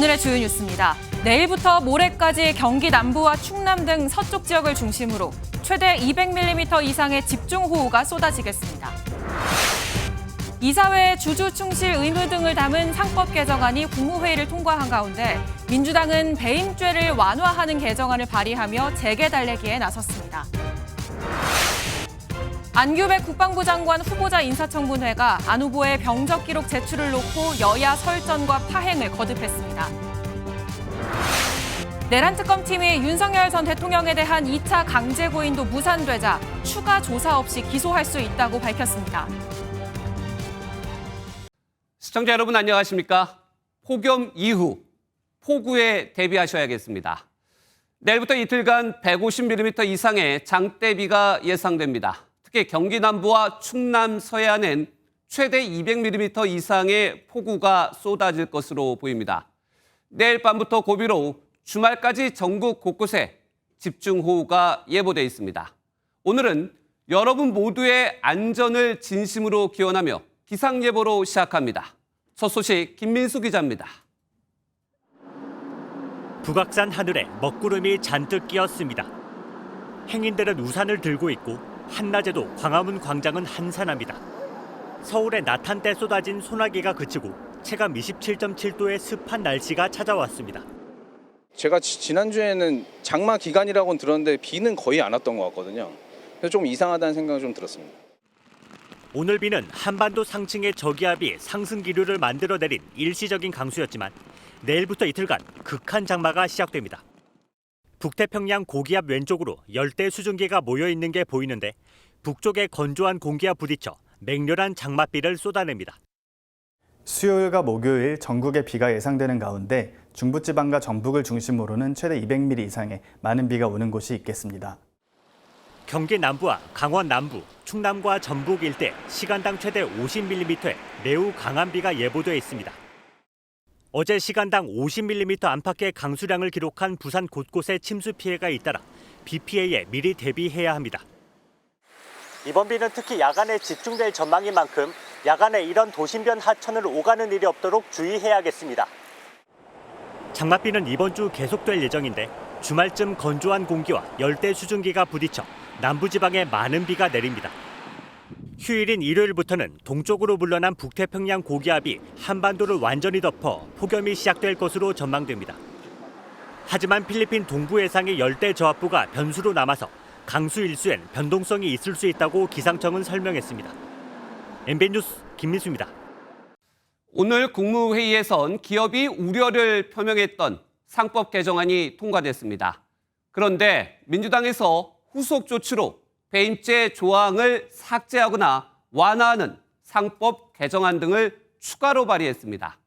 오늘의 주요 뉴스입니다. 내일부터 모레까지 경기 남부와 충남 등 서쪽 지역을 중심으로 최대 200mm 이상의 집중호우가 쏟아지겠습니다. 이사회 주주 충실 의무 등을 담은 상법 개정안이 국무회의를 통과한 가운데 민주당은 배임죄를 완화하는 개정안을 발의하며 재개 달래기에 나섰습니다. 안규백 국방부 장관 후보자 인사청문회가 안 후보의 병적 기록 제출을 놓고 여야 설전과 파행을 거듭했습니다. 내란 특검팀이 윤석열 전 대통령에 대한 2차 강제 구인도 무산되자 추가 조사 없이 기소할 수 있다고 밝혔습니다. 시청자 여러분 안녕하십니까? 폭염 이후 폭우에 대비하셔야겠습니다. 내일부터 이틀간 150mm 이상의 장대비가 예상됩니다. 특히 경기 남부와 충남 서해안엔 최대 200mm 이상의 폭우가 쏟아질 것으로 보입니다. 내일 밤부터 고비로 주말까지 전국 곳곳에 집중호우가 예보돼 있습니다. 오늘은 여러분 모두의 안전을 진심으로 기원하며 기상예보로 시작합니다. 첫 소식 김민수 기자입니다. 북악산 하늘에 먹구름이 잔뜩 끼었습니다. 행인들은 우산을 들고 있고 한낮에도 광화문 광장은 한산합니다. 서울의 낮 한때 쏟아진 소나기가 그치고 체감 27.7도의 습한 날씨가 찾아왔습니다. 제가 지난주에는 장마 기간이라고는 들었는데 비는 거의 안 왔던 것 같거든요. 그래서 좀 이상하다는 생각이 좀 들었습니다. 오늘 비는 한반도 상층의 저기압이 상승 기류를 만들어내린 일시적인 강수였지만 내일부터 이틀간 극한 장마가 시작됩니다. 북태평양 고기압 왼쪽으로 열대 수증기가 모여있는 게 보이는데 북쪽의 건조한 공기와 부딪혀 맹렬한 장맛비를 쏟아냅니다. 수요일과 목요일 전국에 비가 예상되는 가운데 중부지방과 전북을 중심으로는 최대 200mm 이상의 많은 비가 오는 곳이 있겠습니다. 경기 남부와 강원 남부, 충남과 전북 일대 시간당 최대 50mm의 매우 강한 비가 예보돼 있습니다. 어제 시간당 50mm 안팎의 강수량을 기록한 부산 곳곳에 침수 피해가 잇따라 비 피해에 미리 대비해야 합니다. 이번 비는 특히 야간에 집중될 전망인 만큼 야간에 이런 도심변 하천을 오가는 일이 없도록 주의해야겠습니다. 장맛비는 이번 주 계속될 예정인데 주말쯤 건조한 공기와 열대 수증기가 부딪혀 남부지방에 많은 비가 내립니다. 휴일인 일요일부터는 동쪽으로 물러난 북태평양 고기압이 한반도를 완전히 덮어 폭염이 시작될 것으로 전망됩니다. 하지만 필리핀 동부 해상의 열대 저압부가 변수로 남아서 강수 일수엔 변동성이 있을 수 있다고 기상청은 설명했습니다. MBN 뉴스 김민수입니다. 오늘 국무회의에선 기업이 우려를 표명했던 상법 개정안이 통과됐습니다. 그런데 민주당에서 후속 조치로 배임죄 조항을 삭제하거나 완화하는 상법 개정안 등을 추가로 발의했습니다.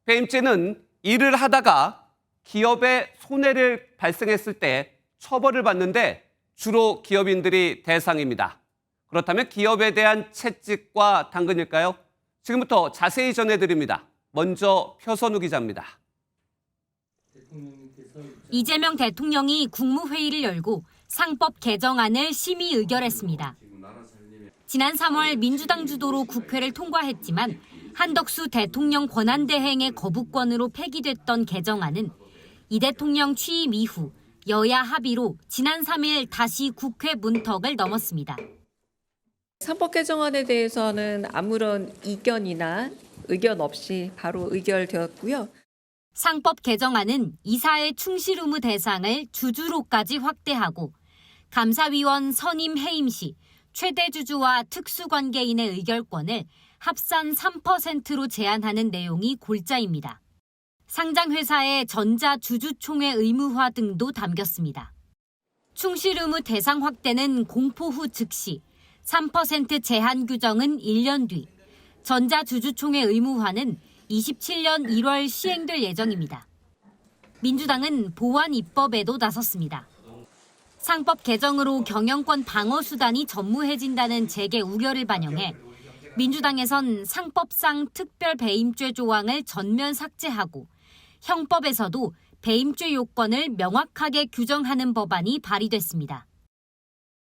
배임죄는 일을 하다가 기업에 손해를 발생했을 때 처벌을 받는데 주로 기업인들이 대상입니다. 그렇다면 기업에 대한 채찍과 당근일까요? 지금부터 자세히 전해드립니다. 먼저 표선우 기자입니다. 이재명 대통령이 국무회의를 열고 상법 개정안을 심의 의결했습니다. 지난 3월 민주당 주도로 국회를 통과했지만 한덕수 대통령 권한대행의 거부권으로 폐기됐던 개정안은 이 대통령 취임 이후 여야 합의로 지난 3일 다시 국회 문턱을 넘었습니다. 상법 개정안에 대해서는 아무런 이견이나 의견 없이 바로 의결되었고요. 상법 개정안은 이사의 충실 의무 대상을 주주로까지 확대하고 감사위원 선임 해임 시 최대 주주와 특수관계인의 의결권을 합산 3%로 제한하는 내용이 골자입니다. 상장회사의 전자주주총회 의무화 등도 담겼습니다. 충실 의무 대상 확대는 공포 후 즉시, 3% 제한 규정은 1년 뒤, 전자주주총회 의무화는 27년 1월 시행될 예정입니다. 민주당은 보완 입법에도 나섰습니다. 상법 개정으로 경영권 방어 수단이 전무해진다는 재계 우려를 반영해 민주당에선 상법상 특별 배임죄 조항을 전면 삭제하고 형법에서도 배임죄 요건을 명확하게 규정하는 법안이 발의됐습니다.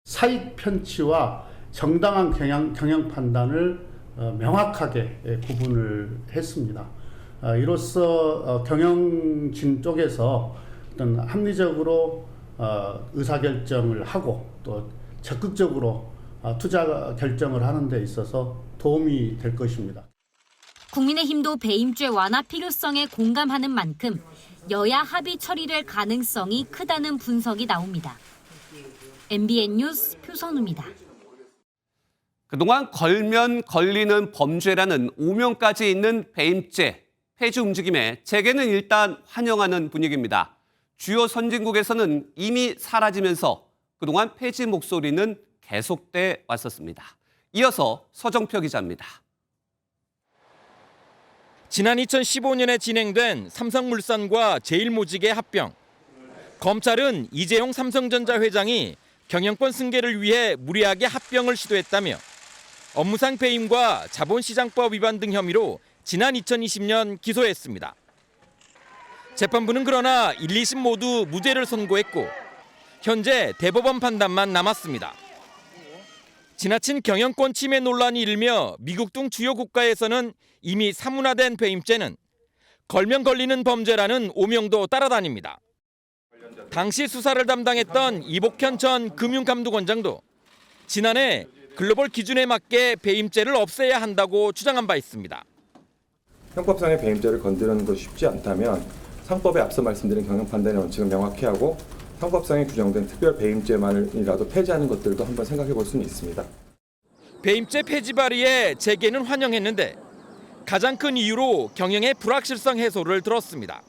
사익 편취와 정당한 경영 판단을 명확하게 구분을 했습니다. 이로써 경영진 쪽에서 어떤 합리적으로 의사결정을 하고 또 적극적으로 투자 결정을 하는 데 있어서 도움이 될 것입니다. 국민의힘도 배임죄 완화 필요성에 공감하는 만큼 여야 합의 처리될 가능성이 크다는 분석이 나옵니다. MBN 뉴스 표선우입니다. 그동안 걸면 걸리는 범죄라는 오명까지 있는 배임죄 폐지 움직임에 재계는 일단 환영하는 분위기입니다. 주요 선진국에서는 이미 사라지면서 그동안 폐지 목소리는 계속돼 왔었습니다. 이어서 서정표 기자입니다. 지난 2015년에 진행된 삼성물산과 제일모직의 합병. 검찰은 이재용 삼성전자 회장이 경영권 승계를 위해 무리하게 합병을 시도했다며 업무상 배임과 자본시장법 위반 등 혐의로 지난 2020년 기소했습니다. 재판부는 그러나 1, 2심 모두 무죄를 선고했고 현재 대법원 판단만 남았습니다. 지나친 경영권 침해 논란이 일며 미국 등 주요 국가에서는 이미 사문화된 배임죄는 걸면 걸리는 범죄라는 오명도 따라다닙니다. 당시 수사를 담당했던 이복현 전 금융감독원장도 지난해 글로벌 기준에 맞게 배임죄를 없애야 한다고 주장한 바 있습니다. 형법상의 배임죄를 건드리는 것이 쉽지 않다면 상법에 앞서 말씀드린 경영 판단의 원칙을 명확히 하고 형법상에 규정된 특별 배임죄만이라도 폐지하는 것들도 한번 생각해 볼 수는 있습니다. 배임죄 폐지 발의에 재계는 환영했는데 가장 큰 이유로 경영의 불확실성 해소를 들었습니다.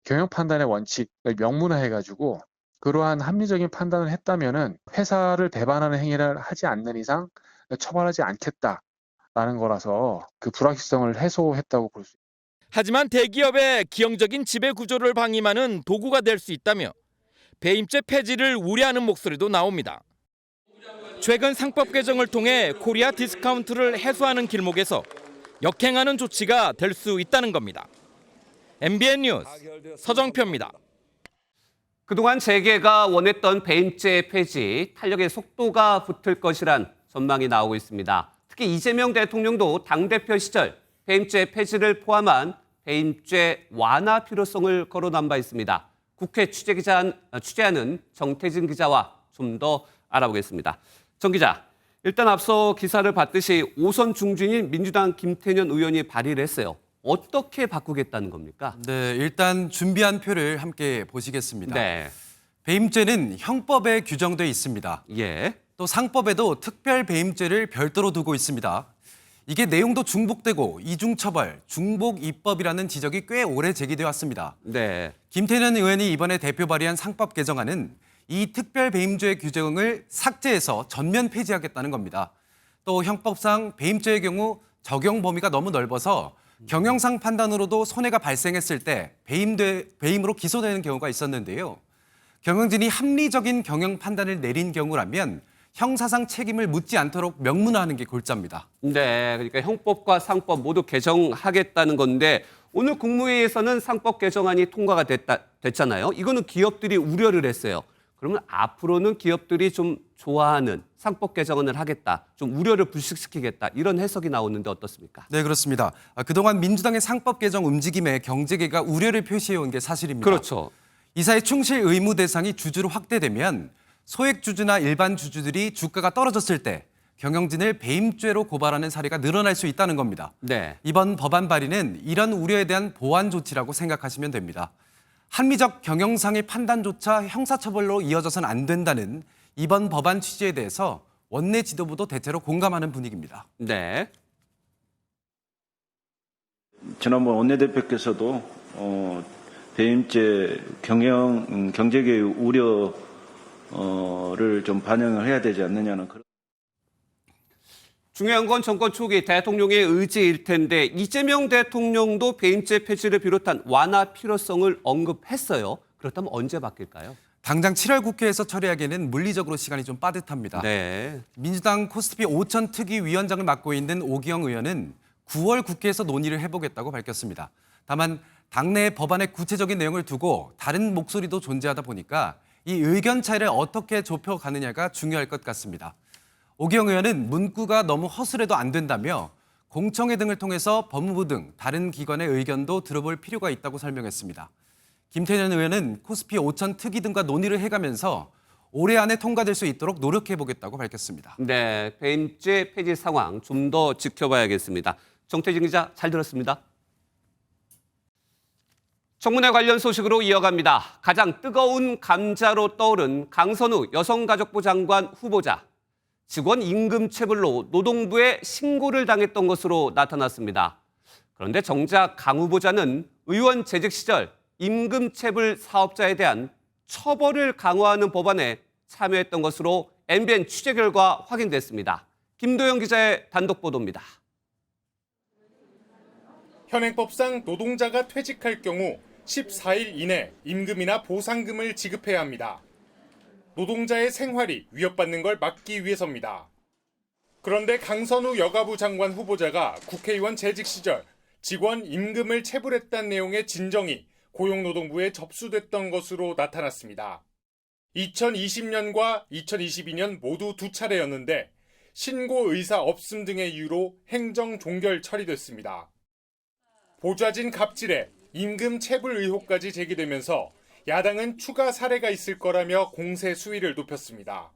경영 판단의 원칙을 명문화해가지고 그러한 합리적인 판단을 했다면은 회사를 배반하는 행위를 하지 않는 이상 처벌하지 않겠다라는 거라서 그 불확실성을 해소했다고 볼 수 있습니다. 하지만 대기업의 기형적인 지배 구조를 방임하는 도구가 될 수 있다며 배임죄 폐지를 우려하는 목소리도 나옵니다. 최근 상법 개정을 통해 코리아 디스카운트를 해소하는 길목에서 역행하는 조치가 될 수 있다는 겁니다. MBN 뉴스 서정표입니다. 그동안 재계가 원했던 배임죄 폐지, 탄력의 속도가 붙을 것이란 전망이 나오고 있습니다. 특히 이재명 대통령도 당대표 시절 배임죄 폐지를 포함한 배임죄 완화 필요성을 거론한 바 있습니다. 국회 취재하는 정태진 기자와 좀 더 알아보겠습니다. 정 기자, 일단 앞서 기사를 봤듯이 5선 중진인 민주당 김태년 의원이 발의를 했어요. 어떻게 바꾸겠다는 겁니까? 네, 일단 준비한 표를 함께 보시겠습니다. 네. 배임죄는 형법에 규정돼 있습니다. 예. 또 상법에도 특별 배임죄를 별도로 두고 있습니다. 이게 내용도 중복되고 이중처벌, 중복입법이라는 지적이 꽤 오래 제기되어 왔습니다. 네. 김태년 의원이 이번에 대표 발의한 상법 개정안은 이 특별 배임죄 규정을 삭제해서 전면 폐지하겠다는 겁니다. 또 형법상 배임죄의 경우 적용 범위가 너무 넓어서 경영상 판단으로도 손해가 발생했을 때 배임으로 기소되는 경우가 있었는데요. 경영진이 합리적인 경영 판단을 내린 경우라면 형사상 책임을 묻지 않도록 명문화하는 게 골자입니다. 네, 그러니까 형법과 상법 모두 개정하겠다는 건데 오늘 국무회의에서는 상법 개정안이 통과가 됐잖아요. 이거는 기업들이 우려를 했어요. 그러면 앞으로는 기업들이 좀 좋아하는 상법 개정안을 하겠다, 좀 우려를 불식시키겠다 이런 해석이 나오는데 어떻습니까? 네, 그렇습니다. 그동안 민주당의 상법 개정 움직임에 경제계가 우려를 표시해온 게 사실입니다. 그렇죠. 이사의 충실 의무 대상이 주주로 확대되면 소액 주주나 일반 주주들이 주가가 떨어졌을 때 경영진을 배임죄로 고발하는 사례가 늘어날 수 있다는 겁니다. 네. 이번 법안 발의는 이런 우려에 대한 보완 조치라고 생각하시면 됩니다. 합리적 경영상의 판단조차 형사처벌로 이어져서는 안 된다는 이번 법안 취지에 대해서 원내 지도부도 대체로 공감하는 분위기입니다. 네. 지난번 원내대표께서도 배임죄 경제계의 우려를 좀 반영을 해야 되지 않느냐는 그런. 중요한 건 정권 초기 대통령의 의지일 텐데 이재명 대통령도 배임죄 폐지를 비롯한 완화 필요성을 언급했어요. 그렇다면 언제 바뀔까요? 당장 7월 국회에서 처리하기에는 물리적으로 시간이 좀 빠듯합니다. 네. 민주당 코스피 5천 특위위원장을 맡고 있는 오기영 의원은 9월 국회에서 논의를 해보겠다고 밝혔습니다. 다만 당내 법안의 구체적인 내용을 두고 다른 목소리도 존재하다 보니까 이 의견 차이를 어떻게 좁혀가느냐가 중요할 것 같습니다. 오기영 의원은 문구가 너무 허술해도 안 된다며 공청회 등을 통해서 법무부 등 다른 기관의 의견도 들어볼 필요가 있다고 설명했습니다. 김태년 의원은 코스피 5천 특위 등과 논의를 해가면서 올해 안에 통과될 수 있도록 노력해보겠다고 밝혔습니다. 네, 배임죄 폐지 상황 좀 더 지켜봐야겠습니다. 정태진 기자 잘 들었습니다. 청문회 관련 소식으로 이어갑니다. 가장 뜨거운 감자로 떠오른 강선우 여성가족부 장관 후보자. 직원 임금 체불로 노동부에 신고를 당했던 것으로 나타났습니다. 그런데 정작 강 후보자는 의원 재직 시절 임금 체불 사업자에 대한 처벌을 강화하는 법안에 참여했던 것으로 MBN 취재 결과 확인됐습니다. 김도영 기자의 단독 보도입니다. 현행법상 노동자가 퇴직할 경우 14일 이내 임금이나 보상금을 지급해야 합니다. 노동자의 생활이 위협받는 걸 막기 위해서입니다. 그런데 강선우 여가부 장관 후보자가 국회의원 재직 시절 직원 임금을 체불했다는 내용의 진정이 고용노동부에 접수됐던 것으로 나타났습니다. 2020년과 2022년 모두 2차례였는데 신고 의사 없음 등의 이유로 행정 종결 처리됐습니다. 보좌진 갑질에 임금 체불 의혹까지 제기되면서 야당은 추가 사례가 있을 거라며 공세 수위를 높였습니다.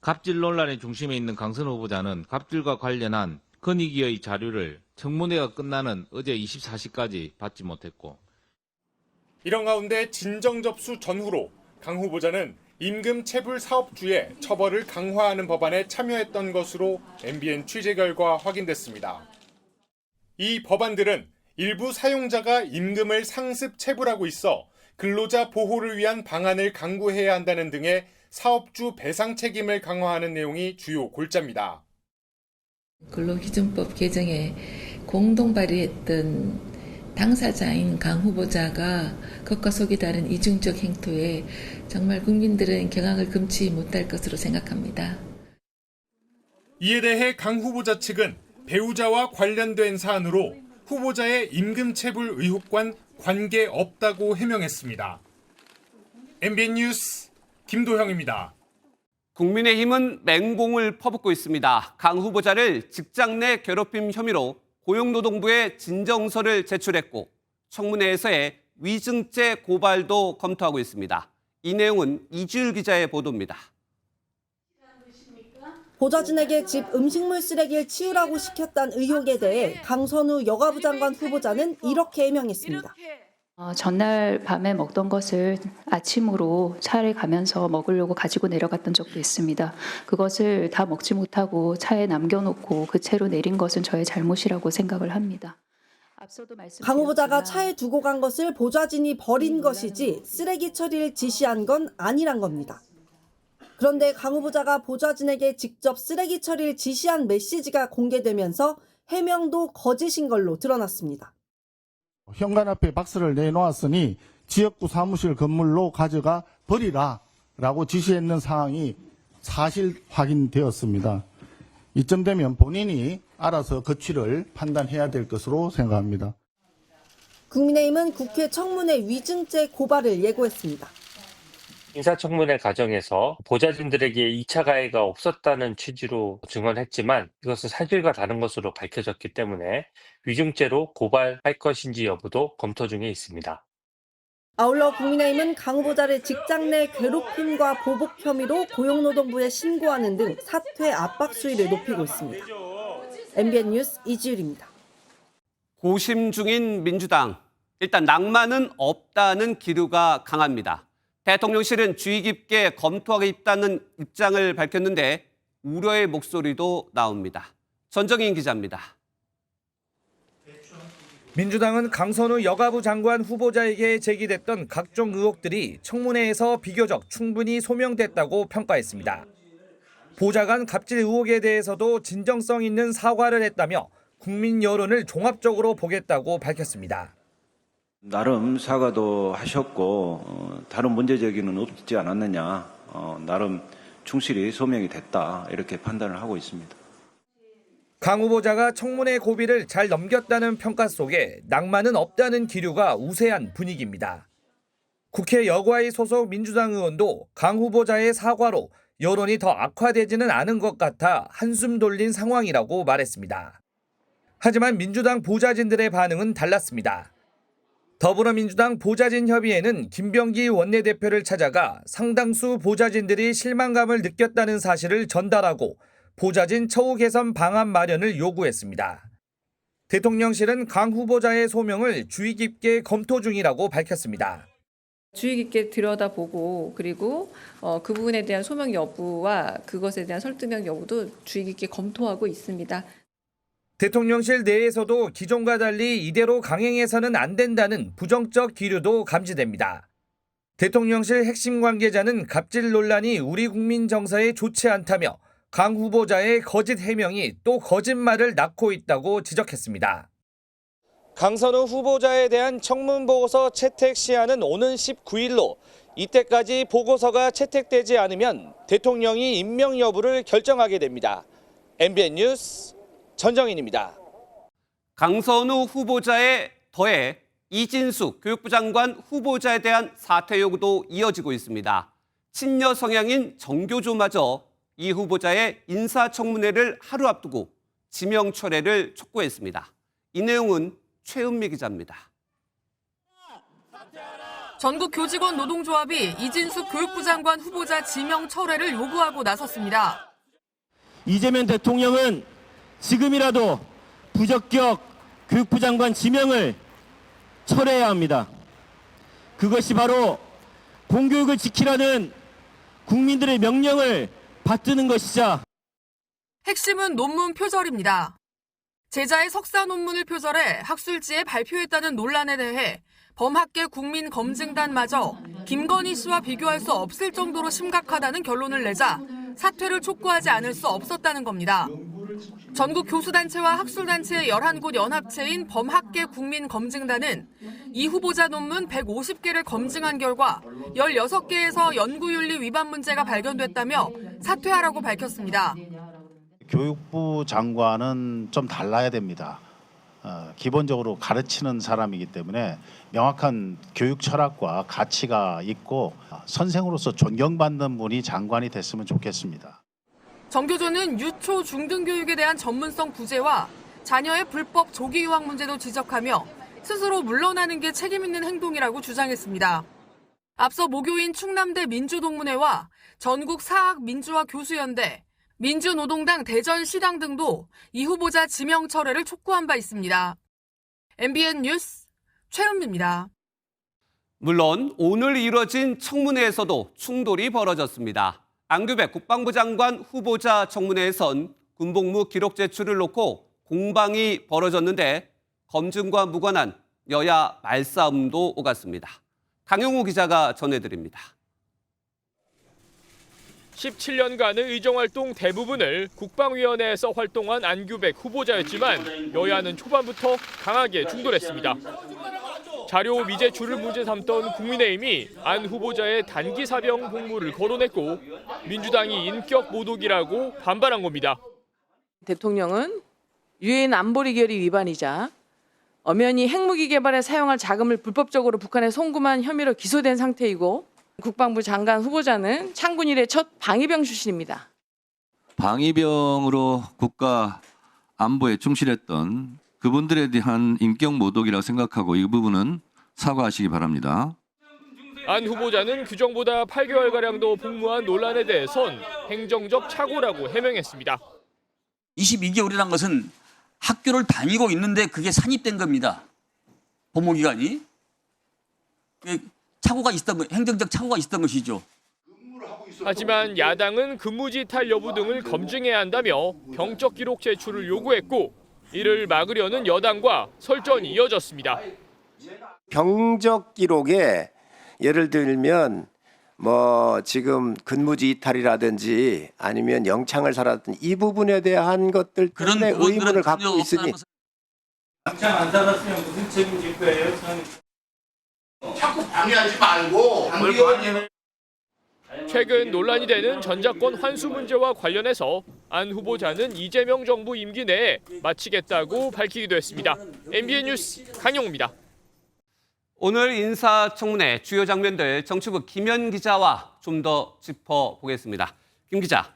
갑질 논란의 중심에 있는 강선우 후보자는 갑질과 관련한 건의기의 자료를 청문회가 끝나는 어제 24시까지 받지 못했고, 이런 가운데 진정 접수 전후로 강 후보자는 임금 체불 사업주의 처벌을 강화하는 법안에 참여했던 것으로 MBN 취재 결과 확인됐습니다. 이 법안들은 일부 사용자가 임금을 상습 체불하고 있어 근로자 보호를 위한 방안을 강구해야 한다는 등의 사업주 배상 책임을 강화하는 내용이 주요 골자입니다. 근로기준법 개정에 공동 발의했던 당사자인 강 후보자가 겉과 속이 다른 이중적 행토에 정말 국민들은 경악을 금치 못할 것으로 생각합니다. 이에 대해 강 후보자 측은 배우자와 관련된 사안으로 후보자의 임금 체불 의혹과는 관계없다고 해명했습니다. MBN 뉴스 김도형입니다. 국민의힘은 맹공을 퍼붓고 있습니다. 강 후보자를 직장 내 괴롭힘 혐의로 고용노동부에 진정서를 제출했고 청문회에서의 위증죄 고발도 검토하고 있습니다. 이 내용은 이주일 기자의 보도입니다. 보좌진에게 집 음식물 쓰레기를 치우라고 시켰다는 의혹에 대해 강선우 여가부 장관 후보자는 이렇게 해명했습니다. 전날 밤에 먹던 것을 아침으로 차를 가면서 먹으려고 가지고 내려갔던 적도 있습니다. 그것을 다 먹지 못하고 차에 남겨놓고 그 채로 내린 것은 저의 잘못이라고 생각을 합니다. 강 후보자가 차에 두고 간 것을 보좌진이 버린 것이지 쓰레기 처리를 지시한 건 아니란 겁니다. 그런데 강 후보자가 보좌진에게 직접 쓰레기 처리를 지시한 메시지가 공개되면서 해명도 거짓인 걸로 드러났습니다. 현관 앞에 박스를 내놓았으니 지역구 사무실 건물로 가져가 버리라라고 지시했는 상황이 사실 확인되었습니다. 이쯤 되면 본인이 알아서 거취를 판단해야 될 것으로 생각합니다. 국민의힘은 국회 청문회 위증죄 고발을 예고했습니다. 인사청문회 과정에서 보좌진들에게 2차 가해가 없었다는 취지로 증언했지만 이것은 사실과 다른 것으로 밝혀졌기 때문에 위증죄로 고발할 것인지 여부도 검토 중에 있습니다. 아울러 국민의힘은 강 후보자를 직장 내 괴롭힘과 보복 혐의로 고용노동부에 신고하는 등 사퇴 압박 수위를 높이고 있습니다. MBN 뉴스 이지율입니다. 고심 중인 민주당. 일단 낭만은 없다는 기류가 강합니다. 대통령실은 주의 깊게 검토하겠다는 입장을 밝혔는데 우려의 목소리도 나옵니다. 전정인 기자입니다. 민주당은 강선우 여가부 장관 후보자에게 제기됐던 각종 의혹들이 청문회에서 비교적 충분히 소명됐다고 평가했습니다. 보좌관 갑질 의혹에 대해서도 진정성 있는 사과를 했다며 국민 여론을 종합적으로 보겠다고 밝혔습니다. 나름 사과도 하셨고 다른 문제 제기는 없지 않았느냐. 나름 충실히 소명이 됐다. 이렇게 판단을 하고 있습니다. 강 후보자가 청문회 고비를 잘 넘겼다는 평가 속에 낭만은 없다는 기류가 우세한 분위기입니다. 국회 여과위 소속 민주당 의원도 강 후보자의 사과로 여론이 더 악화되지는 않은 것 같아 한숨 돌린 상황이라고 말했습니다. 하지만 민주당 보좌진들의 반응은 달랐습니다. 더불어민주당 보좌진 협의회는 김병기 원내대표를 찾아가 상당수 보좌진들이 실망감을 느꼈다는 사실을 전달하고 보좌진 처우 개선 방안 마련을 요구했습니다. 대통령실은 강 후보자의 소명을 주의 깊게 검토 중이라고 밝혔습니다. 주의 깊게 들여다보고 그리고 그 부분에 대한 소명 여부와 그것에 대한 설득력 여부도 주의 깊게 검토하고 있습니다. 대통령실 내에서도 기존과 달리 이대로 강행해서는 안 된다는 부정적 기류도 감지됩니다. 대통령실 핵심 관계자는 갑질 논란이 우리 국민 정서에 좋지 않다며 강 후보자의 거짓 해명이 또 거짓말을 낳고 있다고 지적했습니다. 강선우 후보자에 대한 청문보고서 채택 시한은 오는 19일로 이때까지 보고서가 채택되지 않으면 대통령이 임명 여부를 결정하게 됩니다. MBN 뉴스 전정인입니다. 강선우 후보자에 더해 이진숙 교육부 장관 후보자에 대한 사퇴 요구도 이어지고 있습니다. 친여 성향인 정교조마저 이 후보자의 인사청문회를 하루 앞두고 지명 철회를 촉구했습니다. 이 내용은 최은미 기자입니다. 전국 교직원 노동조합이 이진숙 교육부 장관 후보자 지명 철회를 요구하고 나섰습니다. 이재명 대통령은 지금이라도 부적격 교육부 장관 지명을 철회해야 합니다. 그것이 바로 공교육을 지키라는 국민들의 명령을 받드는 것이자 핵심은 논문 표절입니다. 제자의 석사 논문을 표절해 학술지에 발표했다는 논란에 대해 범학계 국민검증단마저 김건희 씨와 비교할 수 없을 정도로 심각하다는 결론을 내자 사퇴를 촉구하지 않을 수 없었다는 겁니다. 전국 교수단체와 학술단체의 11곳 연합체인 범학계 국민검증단은 이 후보자 논문 150개를 검증한 결과 16개에서 연구윤리 위반 문제가 발견됐다며 사퇴하라고 밝혔습니다. 교육부 장관은 좀 달라야 됩니다. 기본적으로 가르치는 사람이기 때문에 명확한 교육 철학과 가치가 있고 선생으로서 존경받는 분이 장관이 됐으면 좋겠습니다. 정교조는 유초 중등 교육에 대한 전문성 부재와 자녀의 불법 조기 유학 문제도 지적하며 스스로 물러나는 게 책임 있는 행동이라고 주장했습니다. 앞서 모교인 충남대 민주동문회와 전국 사학민주화 교수연대, 민주노동당 대전시당 등도 이 후보자 지명 철회를 촉구한 바 있습니다. MBN 뉴스 최은미입니다. 물론 오늘 이뤄진 청문회에서도 충돌이 벌어졌습니다. 안규백 국방부 장관 후보자 청문회에선 군복무 기록 제출을 놓고 공방이 벌어졌는데 검증과 무관한 여야 말싸움도 오갔습니다. 강용호 기자가 전해드립니다. 17년간의 의정활동 대부분을 국방위원회에서 활동한 안규백 후보자였지만 여야는 초반부터 강하게 충돌했습니다. 자료 미제출을 문제 삼던 국민의힘이 안 후보자의 단기 사병 복무를 거론했고 민주당이 인격 모독이라고 반발한 겁니다. 대통령은 유엔 안보리 결의 위반이자 엄연히 핵무기 개발에 사용할 자금을 불법적으로 북한에 송금한 혐의로 기소된 상태이고 국방부 장관 후보자는 창군 이래 첫 방위병 출신입니다. 방위병으로 국가 안보에 충실했던 그분들에 대한 인격 모독이라고 생각하고 이 부분은 사과하시기 바랍니다. 안 후보자는 규정보다 8개월가량도 복무한 논란에 대해선 행정적 착오라고 해명했습니다. 22개월이란 것은 학교를 다니고 있는데 그게 산입된 겁니다. 복무기간이. 착오가 있었던, 행정적 착오가 있었던 것이죠. 하지만 야당은 근무지탈 여부 등을 검증해야 한다며 병적 기록 제출을 요구했고 이를 막으려는 여당과 설전이 이어졌습니다. 병적 기록에 예를 들면 지금 근무지 이탈이라든지 아니면 영창을 살았던 이 부분에 대한 것들 때문에 의문을 갖고 있으니 영창 안 살았으면 무슨 책임질 거예요? 자꾸 방해하지 말고 최근 논란이 되는 전작권 환수 문제와 관련해서 안 후보자는 이재명 정부 임기 내에 마치겠다고 밝히기도 했습니다. MBN 뉴스 강용호입니다. 오늘 인사청문회 주요 장면들 정치부 김현 기자와 좀 더 짚어보겠습니다. 김 기자,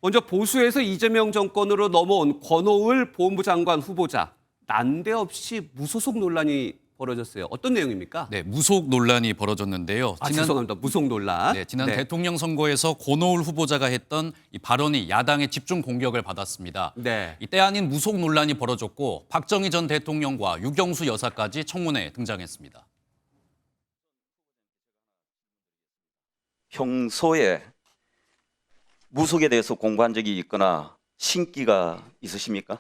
먼저 보수에서 이재명 정권으로 넘어온 권오을 보훈부 장관 후보자, 난데없이 무소속 논란이 벌어졌어요. 어떤 내용입니까? 네, 무속 논란이 벌어졌는데요. 죄송합니다. 무속 논란. 네, 지난 대통령 선거에서 고노울 후보자가 했던 이 발언이 야당의 집중 공격을 받았습니다. 네. 이때 아닌 무속 논란이 벌어졌고 박정희 전 대통령과 유경수 여사까지 청문회에 등장했습니다. 평소에 무속에 대해서 공부한 적이 있거나 신기가 있으십니까?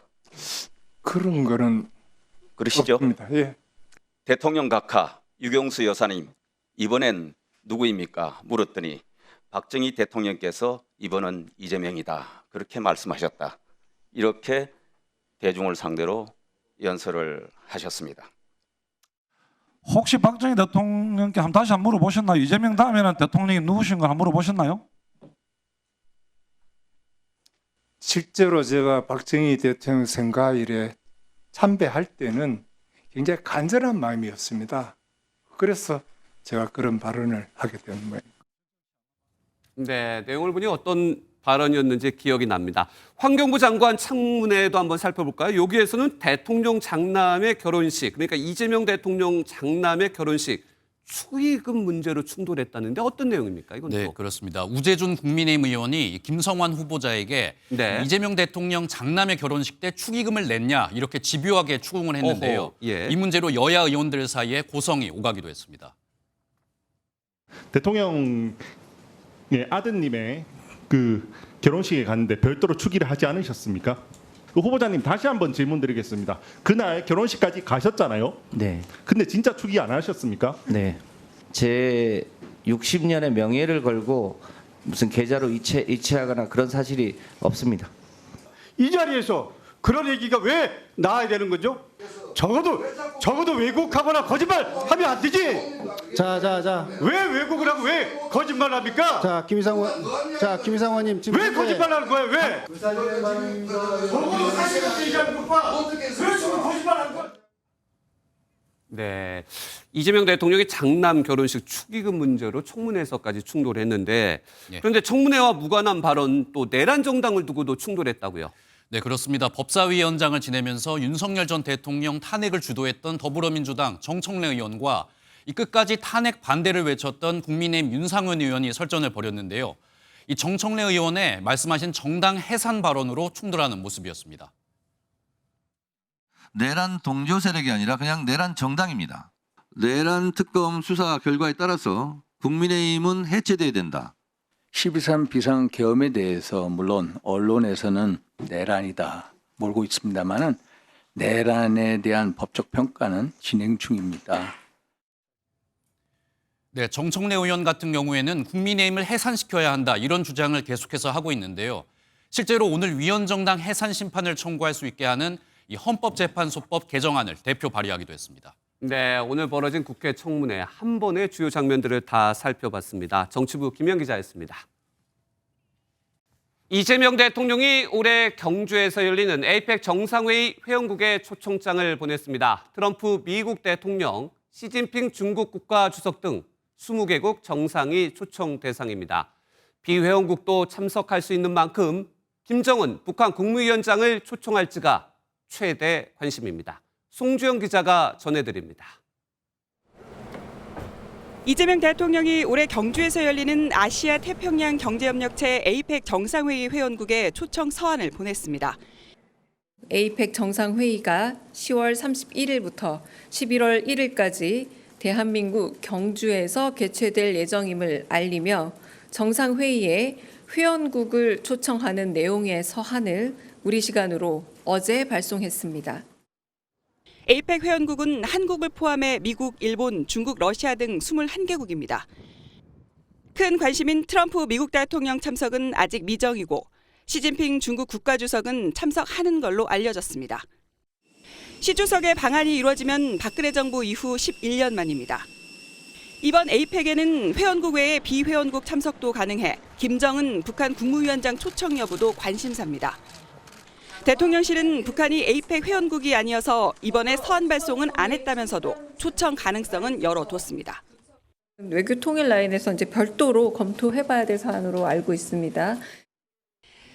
그런 거는 그러시죠? 없습니다. 예. 대통령 각하 유경수 여사님, 이번엔 누구입니까? 물었더니 박정희 대통령께서 이번은 이재명이다. 그렇게 말씀하셨다. 이렇게 대중을 상대로 연설을 하셨습니다. 혹시 박정희 대통령께 다시 한번 물어보셨나요? 이재명 다음에는 대통령이 누구신 걸 한번 물어보셨나요? 실제로 제가 박정희 대통령 생가일에 참배할 때는 굉장히 간절한 마음이었습니다. 그래서 제가 그런 발언을 하게 된 모양입니다. 네, 내용을 보니 어떤 발언이었는지 기억이 납니다. 환경부 장관 청문회도 한번 살펴볼까요? 여기에서는 대통령 장남의 결혼식, 그러니까 이재명 대통령 장남의 결혼식 축의금 문제로 충돌했다는데 어떤 내용입니까? 이건 네, 또. 그렇습니다. 우재준 국민의힘 의원이 김성환 후보자에게 네. 이재명 대통령 장남의 결혼식 때 축의금을 냈냐 이렇게 집요하게 추궁을 했는데요. 어허, 예. 이 문제로 여야 의원들 사이에 고성이 오가기도 했습니다. 대통령의 아드님의 그 결혼식에 갔는데 별도로 축의를 하지 않으셨습니까? 그 후보자님 다시 한번 질문드리겠습니다. 그날 결혼식까지 가셨잖아요. 네. 근데 진짜 축의 안 하셨습니까? 네. 제 60년의 명예를 걸고 무슨 계좌로 이체하거나 그런 사실이 없습니다. 이 자리에서 그런 얘기가 왜 나와야 되는 거죠? 적어도 왜곡하거나 거짓말하면 안 되지. 자. 왜 왜곡을 하고 왜 거짓말을 합니까? 자, 김희상 의원님 지금 왜 거짓말하는 거예요? 왜? 적어도 사실 없이 얘기하는 것과 왜 지금 거짓말하는 거야? 네, 이재명 대통령이 장남 결혼식 축의금 문제로 청문회에서까지 충돌했는데 그런데 청문회와 무관한 발언 또 내란 정당을 두고도 충돌했다고요. 네, 그렇습니다. 법사위원장을 지내면서 윤석열 전 대통령 탄핵을 주도했던 더불어민주당 정청래 의원과 이 끝까지 탄핵 반대를 외쳤던 국민의힘 윤상현 의원이 설전을 벌였는데요. 이 정청래 의원의 말씀하신 정당 해산 발언으로 충돌하는 모습이었습니다. 내란 동조 세력이 아니라 그냥 내란 정당입니다. 내란 특검 수사 결과에 따라서 국민의힘은 해체돼야 된다. 12.3 비상계엄에 대해서 물론 언론에서는 내란이다 몰고 있습니다만은 내란에 대한 법적 평가는 진행 중입니다. 네, 정청래 의원 같은 경우에는 국민의힘을 해산시켜야 한다 이런 주장을 계속해서 하고 있는데요. 실제로 오늘 위원정당 해산 심판을 청구할 수 있게 하는 이 헌법재판소법 개정안을 대표 발의하기도 했습니다. 네, 오늘 벌어진 국회 청문회 한 번에 주요 장면들을 다 살펴봤습니다. 정치부 김현 기자였습니다. 이재명 대통령이 올해 경주에서 열리는 에이펙 정상회의 회원국에 초청장을 보냈습니다. 트럼프 미국 대통령, 시진핑 중국 국가주석 등 20개국 정상이 초청 대상입니다. 비회원국도 참석할 수 있는 만큼 김정은 북한 국무위원장을 초청할지가 최대 관심입니다. 송주영 기자가 전해드립니다. 이재명 대통령이 올해 경주에서 열리는 아시아 태평양 경제협력체 에이펙 정상회의 회원국에 초청 서한을 보냈습니다. 에이펙 정상회의가 10월 31일부터 11월 1일까지 대한민국 경주에서 개최될 예정임을 알리며 정상회의에 회원국을 초청하는 내용의 서한을 우리 시간으로 어제 발송했습니다. 에이펙 회원국은 한국을 포함해 미국, 일본, 중국, 러시아 등 21개국입니다. 큰 관심인 트럼프 미국 대통령 참석은 아직 미정이고 시진핑 중국 국가주석은 참석하는 걸로 알려졌습니다. 시 주석의 방한이 이루어지면 박근혜 정부 이후 11년 만입니다. 이번 에이펙에는 회원국 외에 비회원국 참석도 가능해 김정은 북한 국무위원장 초청 여부도 관심사입니다. 대통령실은 북한이 에이펙 회원국이 아니어서 이번에 서한 발송은 안 했다면서도 초청 가능성은 열어뒀습니다. 외교 통일 라인에서 이제 별도로 검토해봐야 될 사안으로 알고 있습니다.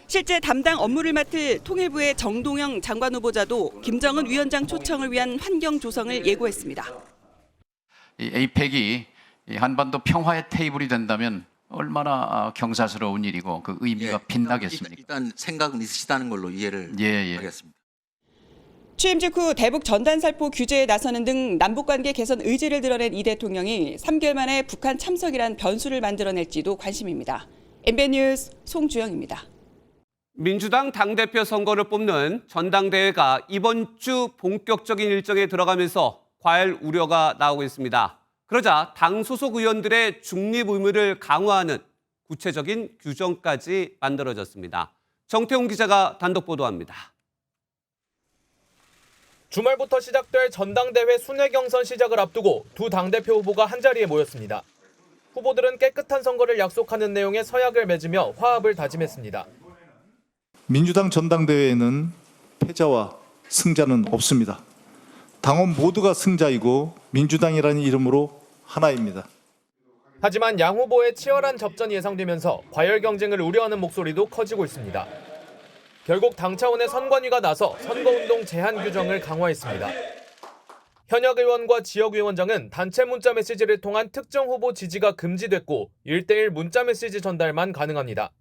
실제 담당 업무를 맡을 통일부의 정동영 장관 후보자도 김정은 위원장 초청을 위한 환경 조성을 예고했습니다. 이 에이펙이 한반도 평화의 테이블이 된다면 얼마나 경사스러운 일이고 그 의미가 빛나겠습니까? 일단 생각은 있으시다는 걸로 이해를 하겠습니다. 취임 직후 대북 전단살포 규제에 나서는 등 남북관계 개선 의지를 드러낸 이 대통령이 3개월 만에 북한 참석이란 변수를 만들어낼지도 관심입니다. MBN 뉴스 송주영입니다. 민주당 당대표 선거를 뽑는 전당대회가 이번 주 본격적인 일정에 들어가면서 과열 우려가 나오고 있습니다. 그러자 당 소속 의원들의 중립 의무를 강화하는 구체적인 규정까지 만들어졌습니다. 정태훈 기자가 단독 보도합니다. 주말부터 시작될 전당대회 순회 경선 시작을 앞두고 두 당대표 후보가 한자리에 모였습니다. 후보들은 깨끗한 선거를 약속하는 내용의 서약을 맺으며 화합을 다짐했습니다. 민주당 전당대회에는 패자와 승자는 없습니다. 당원 모두가 승자이고 민주당이라는 이름으로 하나입니다. 하지만 양 후보의 치열한 접전이 예상되면서 과열 경쟁을 우려하는 목소리도 커지고 있습니다. 결국 당 차원의 선관위가 나서 선거운동 제한 규정을 강화했습니다. 현역 의원과 지역위원장은 단체 문자 메시지를 통한 특정 후보 지지가 금지됐고 1:1 문자 메시지 전달만 가능합니다.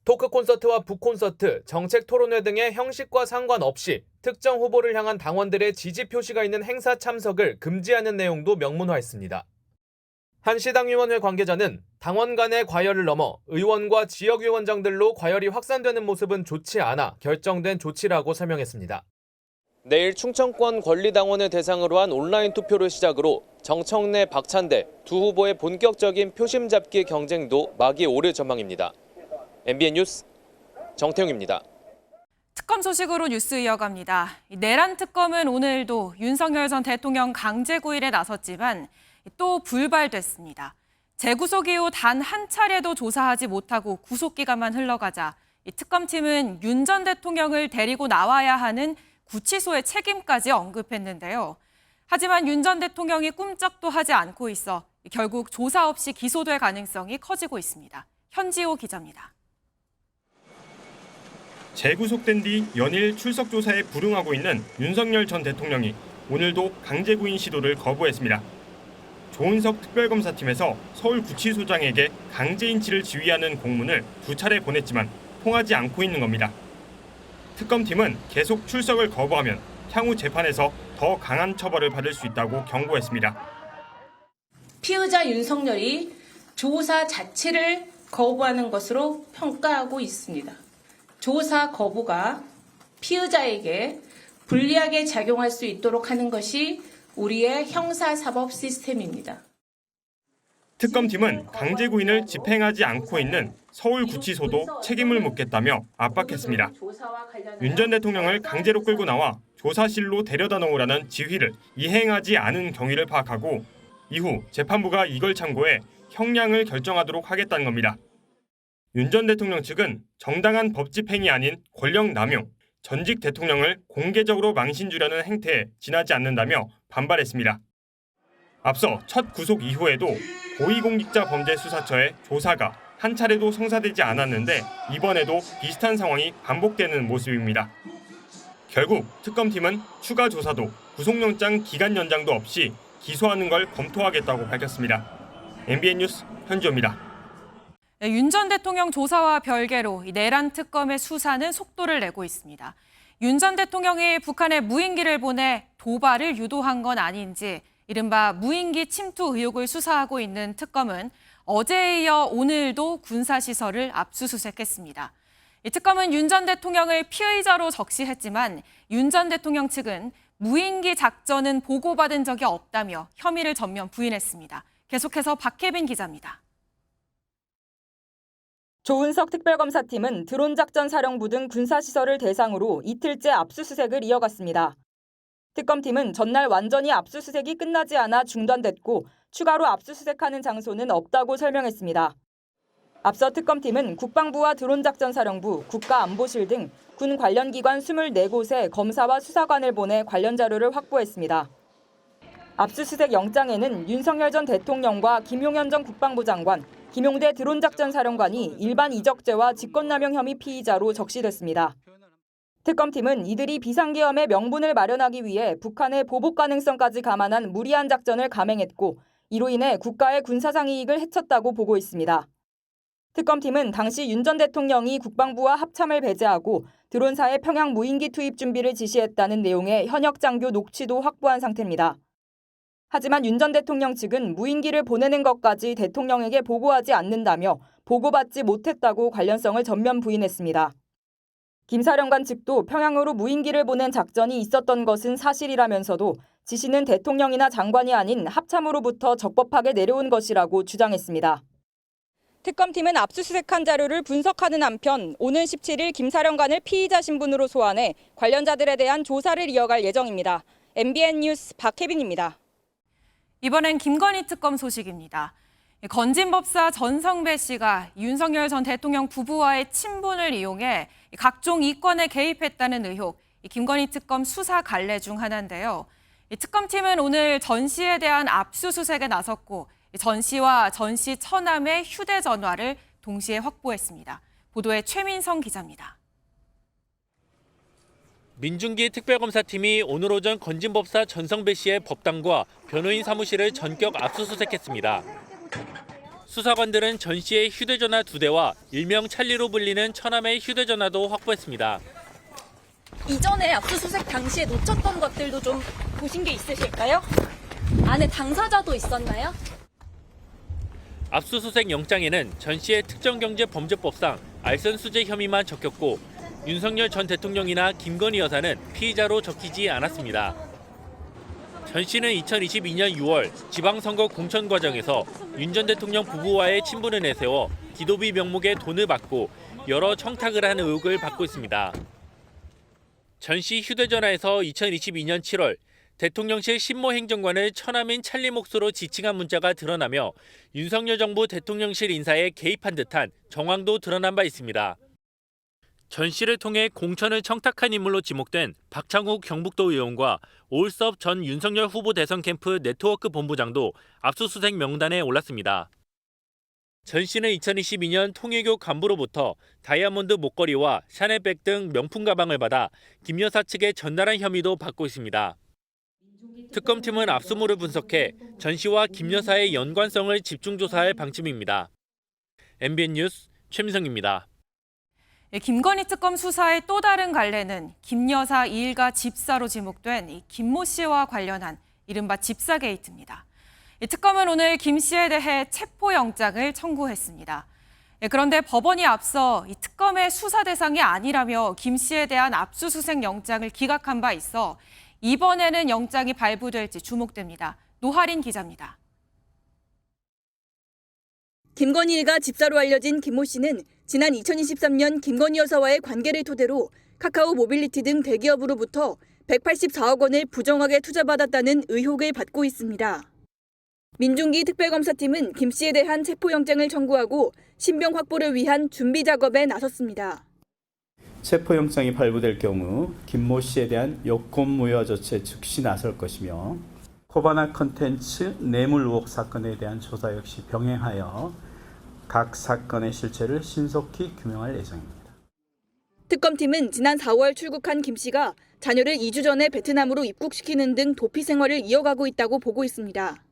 토크 콘서트와 북콘서트, 정책 토론회 등의 형식과 상관없이 특정 후보를 향한 당원들의 지지 표시가 있는 행사 참석을 금지하는 내용도 명문화했습니다. 한 시당위원회 관계자는 당원 간의 과열을 넘어 의원과 지역위원장들로 과열이 확산되는 모습은 좋지 않아 결정된 조치라고 설명했습니다. 내일 충청권 권리당원을 대상으로 한 온라인 투표를 시작으로 정청래, 박찬대 두 후보의 본격적인 표심 잡기 경쟁도 막이 오를 전망입니다. MBN 뉴스 정태웅입니다. 특검 소식으로 뉴스 이어갑니다. 내란 특검은 오늘도 윤석열 전 대통령 강제 구일에 나섰지만 또 불발됐습니다. 재구속 이후 단 한 차례도 조사하지 못하고 구속기간만 흘러가자 특검팀은 윤 전 대통령을 데리고 나와야 하는 구치소의 책임까지 언급했는데요. 하지만 윤 전 대통령이 꿈쩍도 하지 않고 있어 결국 조사 없이 기소될 가능성이 커지고 있습니다. 현지호 기자입니다. 재구속된 뒤 연일 출석 조사에 불응하고 있는 윤석열 전 대통령이 오늘도 강제 구인 시도를 거부했습니다. 조은석 특별검사팀에서 서울구치소장에게 강제 인치를 지휘하는 공문을 2차례 보냈지만 통하지 않고 있는 겁니다. 특검팀은 계속 출석을 거부하면 향후 재판에서 더 강한 처벌을 받을 수 있다고 경고했습니다. 피의자 윤석열이 조사 자체를 거부하는 것으로 평가하고 있습니다. 조사 거부가 피의자에게 불리하게 작용할 수 있도록 하는 것이 우리의 형사사법 시스템입니다. 특검팀은 강제 구인을 집행하지 않고 있는 서울구치소도 책임을 묻겠다며 압박했습니다. 윤 전 대통령을 강제로 끌고 나와 조사실로 데려다 놓으라는 지휘를 이행하지 않은 경위를 파악하고 이후 재판부가 이걸 참고해 형량을 결정하도록 하겠다는 겁니다. 윤 전 대통령 측은 정당한 법 집행이 아닌 권력 남용, 전직 대통령을 공개적으로 망신 주려는 행태에 지나지 않는다며 반발했습니다. 앞서 첫 구속 이후에도 고위공직자범죄수사처의 조사가 한 차례도 성사되지 않았는데 이번에도 비슷한 상황이 반복되는 모습입니다. 결국 특검팀은 추가 조사도 구속영장 기간 연장도 없이 기소하는 걸 검토하겠다고 밝혔습니다. MBN 뉴스 현주호입니다. 윤 전 대통령 조사와 별개로 내란 특검의 수사는 속도를 내고 있습니다. 윤 전 대통령이 북한에 무인기를 보내 도발을 유도한 건 아닌지 이른바 무인기 침투 의혹을 수사하고 있는 특검은 어제에 이어 오늘도 군사시설을 압수수색했습니다. 이 특검은 윤 전 대통령을 피의자로 적시했지만 윤 전 대통령 측은 무인기 작전은 보고받은 적이 없다며 혐의를 전면 부인했습니다. 계속해서 박혜빈 기자입니다. 조은석 특별검사팀은 드론작전사령부 등 군사시설을 대상으로 이틀째 압수수색을 이어갔습니다. 특검팀은 전날 완전히 압수수색이 끝나지 않아 중단됐고 추가로 압수수색하는 장소는 없다고 설명했습니다. 앞서 특검팀은 국방부와 드론작전사령부, 국가안보실 등 군 관련 기관 24곳에 검사와 수사관을 보내 관련 자료를 확보했습니다. 압수수색 영장에는 윤석열 전 대통령과 김용현 전 국방부 장관, 김용대 드론작전사령관이 일반 이적죄와 직권남용 혐의 피의자로 적시됐습니다. 특검팀은 이들이 비상계엄의 명분을 마련하기 위해 북한의 보복 가능성까지 감안한 무리한 작전을 감행했고 이로 인해 국가의 군사상 이익을 해쳤다고 보고 있습니다. 특검팀은 당시 윤 전 대통령이 국방부와 합참을 배제하고 드론사의 평양 무인기 투입 준비를 지시했다는 내용의 현역 장교 녹취도 확보한 상태입니다. 하지만 윤 전 대통령 측은 무인기를 보내는 것까지 대통령에게 보고하지 않는다며 보고받지 못했다고 관련성을 전면 부인했습니다. 김 사령관 측도 평양으로 무인기를 보낸 작전이 있었던 것은 사실이라면서도 지시는 대통령이나 장관이 아닌 합참으로부터 적법하게 내려온 것이라고 주장했습니다. 특검팀은 압수수색한 자료를 분석하는 한편 오는 17일 김 사령관을 피의자 신분으로 소환해 관련자들에 대한 조사를 이어갈 예정입니다. MBN 뉴스 박혜빈입니다. 이번엔 김건희 특검 소식입니다. 건진법사 전성배 씨가 윤석열 전 대통령 부부와의 친분을 이용해 각종 이권에 개입했다는 의혹, 김건희 특검 수사 갈래 중 하나인데요. 특검팀은 오늘 전 씨에 대한 압수수색에 나섰고 전 씨와 전 씨 처남의 휴대전화를 동시에 확보했습니다. 보도에 최민성 기자입니다. 민중기 특별검사팀이 오늘 오전 건진법사 전성배 씨의 법당과 변호인 사무실을 전격 압수수색했습니다. 수사관들은 전 씨의 휴대전화 2대와 일명 찰리로 불리는 처남의 휴대전화도 확보했습니다. 이전에 압수수색 당시에 놓쳤던 것들도 좀 보신 게 있으실까요? 안에 당사자도 있었나요? 압수수색 영장에는 전 씨의 특정경제범죄법상 알선수재 혐의만 적혔고 윤석열 전 대통령이나 김건희 여사는 피의자로 적히지 않았습니다. 전 씨는 2022년 6월 지방선거 공천 과정에서 윤 전 대통령 부부와의 친분을 내세워 기도비 명목의 돈을 받고 여러 청탁을 한 의혹을 받고 있습니다. 전 씨 휴대전화에서 2022년 7월 대통령실 신모행정관을 처남인 찰리 목소로 지칭한 문자가 드러나며 윤석열 정부 대통령실 인사에 개입한 듯한 정황도 드러난 바 있습니다. 전 씨를 통해 공천을 청탁한 인물로 지목된 박창욱 경북도 의원과 오울섭 전 윤석열 후보 대선 캠프 네트워크 본부장도 압수수색 명단에 올랐습니다. 전 씨는 2022년 통일교 간부로부터 다이아몬드 목걸이와 샤넬백 등 명품 가방을 받아 김 여사 측에 전달한 혐의도 받고 있습니다. 특검팀은 압수물을 분석해 전 씨와 김 여사의 연관성을 집중 조사할 방침입니다. MBN 뉴스 최민성입니다. 김건희 특검 수사의 또 다른 갈래는 김 여사 일가 집사로 지목된 김모 씨와 관련한 이른바 집사 게이트입니다. 특검은 오늘 김 씨에 대해 체포영장을 청구했습니다. 그런데 법원이 앞서 이 특검의 수사 대상이 아니라며 김 씨에 대한 압수수색 영장을 기각한 바 있어 이번에는 영장이 발부될지 주목됩니다. 노하린 기자입니다. 김건희 일가 집사로 알려진 김모 씨는 지난 2023년 김건희 여사와의 관계를 토대로 카카오 모빌리티 등 대기업으로부터 184억 원을 부정하게 투자받았다는 의혹을 받고 있습니다. 민중기 특별검사팀은 김 씨에 대한 체포영장을 청구하고 신병 확보를 위한 준비 작업에 나섰습니다. 체포영장이 발부될 경우 김모 씨에 대한 여권무효 조치에 즉시 나설 것이며 코바나 컨텐츠 뇌물 의혹 사건에 대한 조사 역시 병행하여 각 사건의 실체를 신속히 규명할 예정입니다. 특검팀은 지난 4월 출국한 김 씨가 자녀를 2주 전에 베트남으로 입국시키는 등 도피 생활을 이어가고 있다고 보고 있습니다.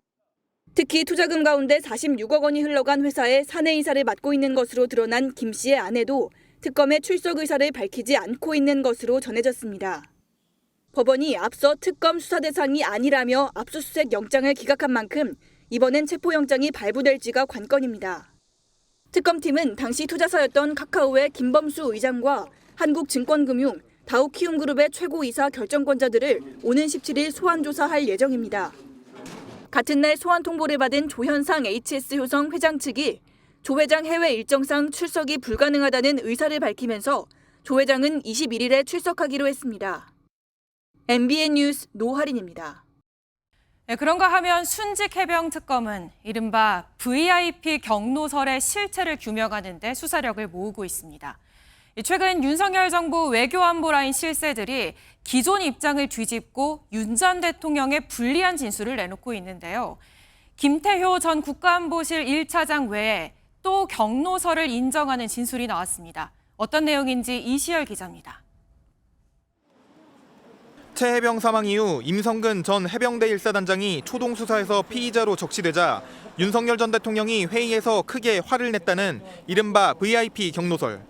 특히 투자금 가운데 46억 원이 흘러간 회사의 사내 이사를 맡고 있는 것으로 드러난 김 씨의 아내도 특검의 출석 의사를 밝히지 않고 있는 것으로 전해졌습니다. 법원이 앞서 특검 수사 대상이 아니라며 압수수색 영장을 기각한 만큼 이번엔 체포영장이 발부될지가 관건입니다. 특검팀은 당시 투자사였던 카카오의 김범수 의장과 한국증권금융, 다우키움그룹의 최고이사 결정권자들을 오는 17일 소환 조사할 예정입니다. 같은 날 소환 통보를 받은 조현상 HS효성 회장 측이 조 회장 해외 일정상 출석이 불가능하다는 의사를 밝히면서 조 회장은 21일에 출석하기로 했습니다. MBN 뉴스 노하린입니다. 그런가 하면 순직 해병 특검은 이른바 VIP 경로설의 실체를 규명하는 데 수사력을 모으고 있습니다. 최근 윤석열 정부 외교안보라인 실세들이 기존 입장을 뒤집고 윤 전 대통령의 불리한 진술을 내놓고 있는데요. 김태효 전 국가안보실 1차장 외에 또 경로설을 인정하는 진술이 나왔습니다. 어떤 내용인지 이시열 기자입니다. 최해병 사망 이후 임성근 전 해병대 1사단장이 초동 수사에서 피의자로 적시되자 윤석열 전 대통령이 회의에서 크게 화를 냈다는 이른바 VIP 경로설.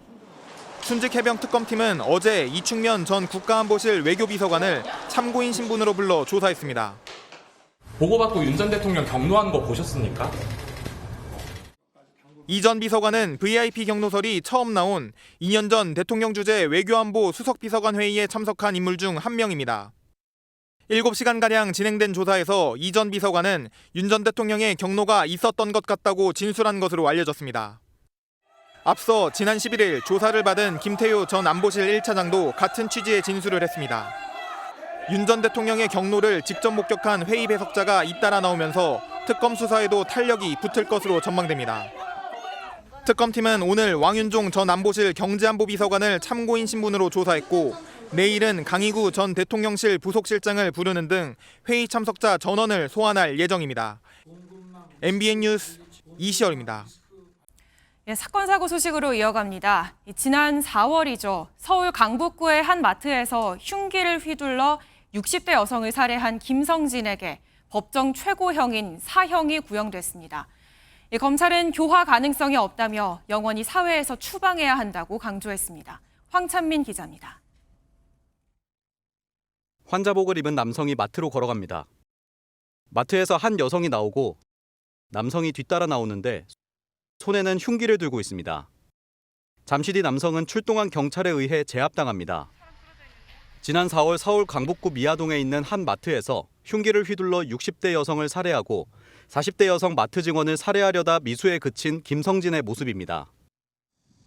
순직 해병 특검팀은 어제 이충면 전 국가안보실 외교비서관을 참고인 신분으로 불러 조사했습니다. 보고받고 윤 전 대통령 경로한 거 보셨습니까? 이 전 비서관은 VIP 경로설이 처음 나온 2년 전 대통령 주재 외교안보 수석비서관 회의에 참석한 인물 중 한 명입니다. 7시간가량 진행된 조사에서 이 전 비서관은 윤 전 대통령의 경로가 있었던 것 같다고 진술한 것으로 알려졌습니다. 앞서 지난 11일 조사를 받은 김태효 전 안보실 1차장도 같은 취지의 진술을 했습니다. 윤 전 대통령의 경로를 직접 목격한 회의 배석자가 잇따라 나오면서 특검 수사에도 탄력이 붙을 것으로 전망됩니다. 특검팀은 오늘 왕윤종 전 안보실 경제안보비서관을 참고인 신분으로 조사했고 내일은 강희구 전 대통령실 부속실장을 부르는 등 회의 참석자 전원을 소환할 예정입니다. MBN 뉴스 이시열입니다. 사건 사고 소식으로 이어갑니다. 지난 4월이죠. 서울 강북구의 한 마트에서 흉기를 휘둘러 60대 여성을 살해한 김성진에게 법정 최고형인 사형이 구형됐습니다. 검찰은 교화 가능성이 없다며 영원히 사회에서 추방해야 한다고 강조했습니다. 황찬민 기자입니다. 환자복을 입은 남성이 마트로 걸어갑니다. 마트에서 한 여성이 나오고 남성이 뒤따라 나오는데 손에는 흉기를 들고 있습니다. 잠시 뒤 남성은 출동한 경찰에 의해 제압당합니다. 지난 4월 서울 강북구 미아동에 있는 한 마트에서 흉기를 휘둘러 60대 여성을 살해하고 40대 여성 마트 직원을 살해하려다 미수에 그친 김성진의 모습입니다.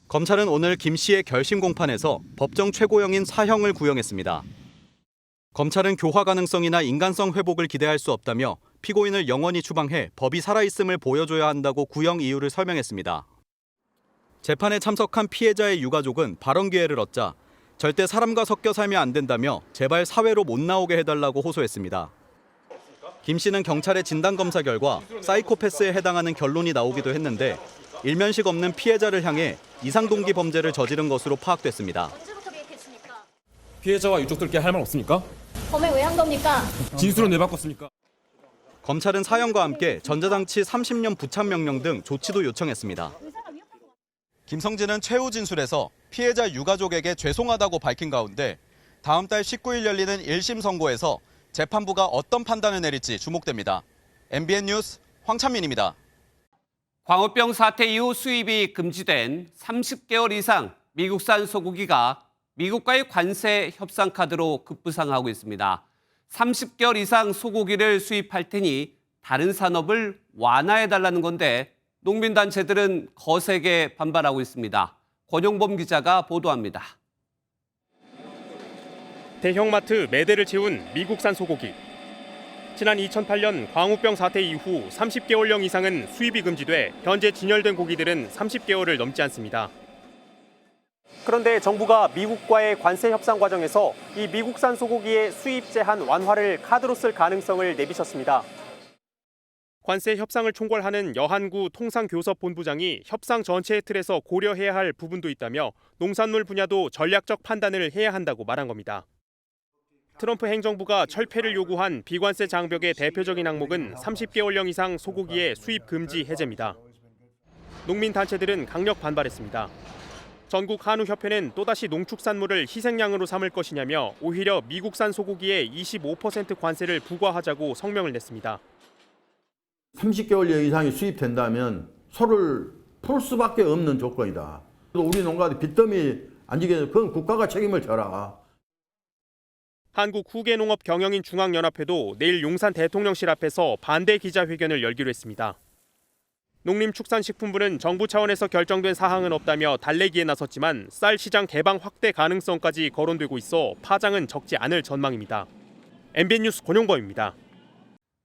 검찰은 오늘 김 씨의 결심 공판에서 법정 최고형인 사형을 구형했습니다. 검찰은 교화 가능성이나 인간성 회복을 기대할 수 없다며 피고인을 영원히 추방해 법이 살아있음을 보여줘야 한다고 구형 이유를 설명했습니다. 재판에 참석한 피해자의 유가족은 발언 기회를 얻자 절대 사람과 섞여 살면 안 된다며 제발 사회로 못 나오게 해달라고 호소했습니다. 김 씨는 경찰의 진단검사 결과 사이코패스에 해당하는 결론이 나오기도 했는데 일면식 없는 피해자를 향해 이상동기 범죄를 저지른 것으로 파악됐습니다. 피해자와 유족들께 할 말 없습니까? 범행 왜 한 겁니까? 진술은 왜 바꿨습니까? 검찰은 사형과 함께 전자장치 30년 부착 명령 등 조치도 요청했습니다. 김성진은 최후 진술에서 피해자 유가족에게 죄송하다고 밝힌 가운데 다음 달 19일 열리는 1심 선고에서 재판부가 어떤 판단을 내릴지 주목됩니다. MBN 뉴스 황찬민입니다. 광우병 사태 이후 수입이 금지된 30개월 이상 미국산 소고기가 미국과의 관세 협상 카드로 급부상하고 있습니다. 30개월 이상 소고기를 수입할 테니 다른 산업을 완화해달라는 건데 농민단체들은 거세게 반발하고 있습니다. 권용범 기자가 보도합니다. 대형마트 매대를 채운 미국산 소고기. 지난 2008년 광우병 사태 이후 30개월령 이상은 수입이 금지돼 현재 진열된 고기들은 30개월을 넘지 않습니다. 그런데 정부가 미국과의 관세 협상 과정에서 이 미국산 소고기의 수입 제한 완화를 카드로 쓸 가능성을 내비쳤습니다. 관세 협상을 총괄하는 여한구 통상교섭본부장이 협상 전체의 틀에서 고려해야 할 부분도 있다며 농산물 분야도 전략적 판단을 해야 한다고 말한 겁니다. 트럼프 행정부가 철폐를 요구한 비관세 장벽의 대표적인 항목은 30개월령 이상 소고기의 수입 금지 해제입니다. 농민단체들은 강력 반발했습니다. 전국 한우협회는 또다시 농축산물을 희생양으로 삼을 것이냐며 오히려 미국산 소고기에 25% 관세를 부과하자고 성명을 냈습니다. 30개월 이상이 수입된다면 소를 풀 수밖에 없는 조건이다. 우리 농가들 빚더미 안 지게 그건 국가가 책임을 져라. 한국 후계농업 경영인 중앙연합회도 내일 용산 대통령실 앞에서 반대 기자회견을 열기로 했습니다. 농림축산식품부는 정부 차원에서 결정된 사항은 없다며 달래기에 나섰지만 쌀 시장 개방 확대 가능성까지 거론되고 있어 파장은 적지 않을 전망입니다. MBN 뉴스 권용범입니다.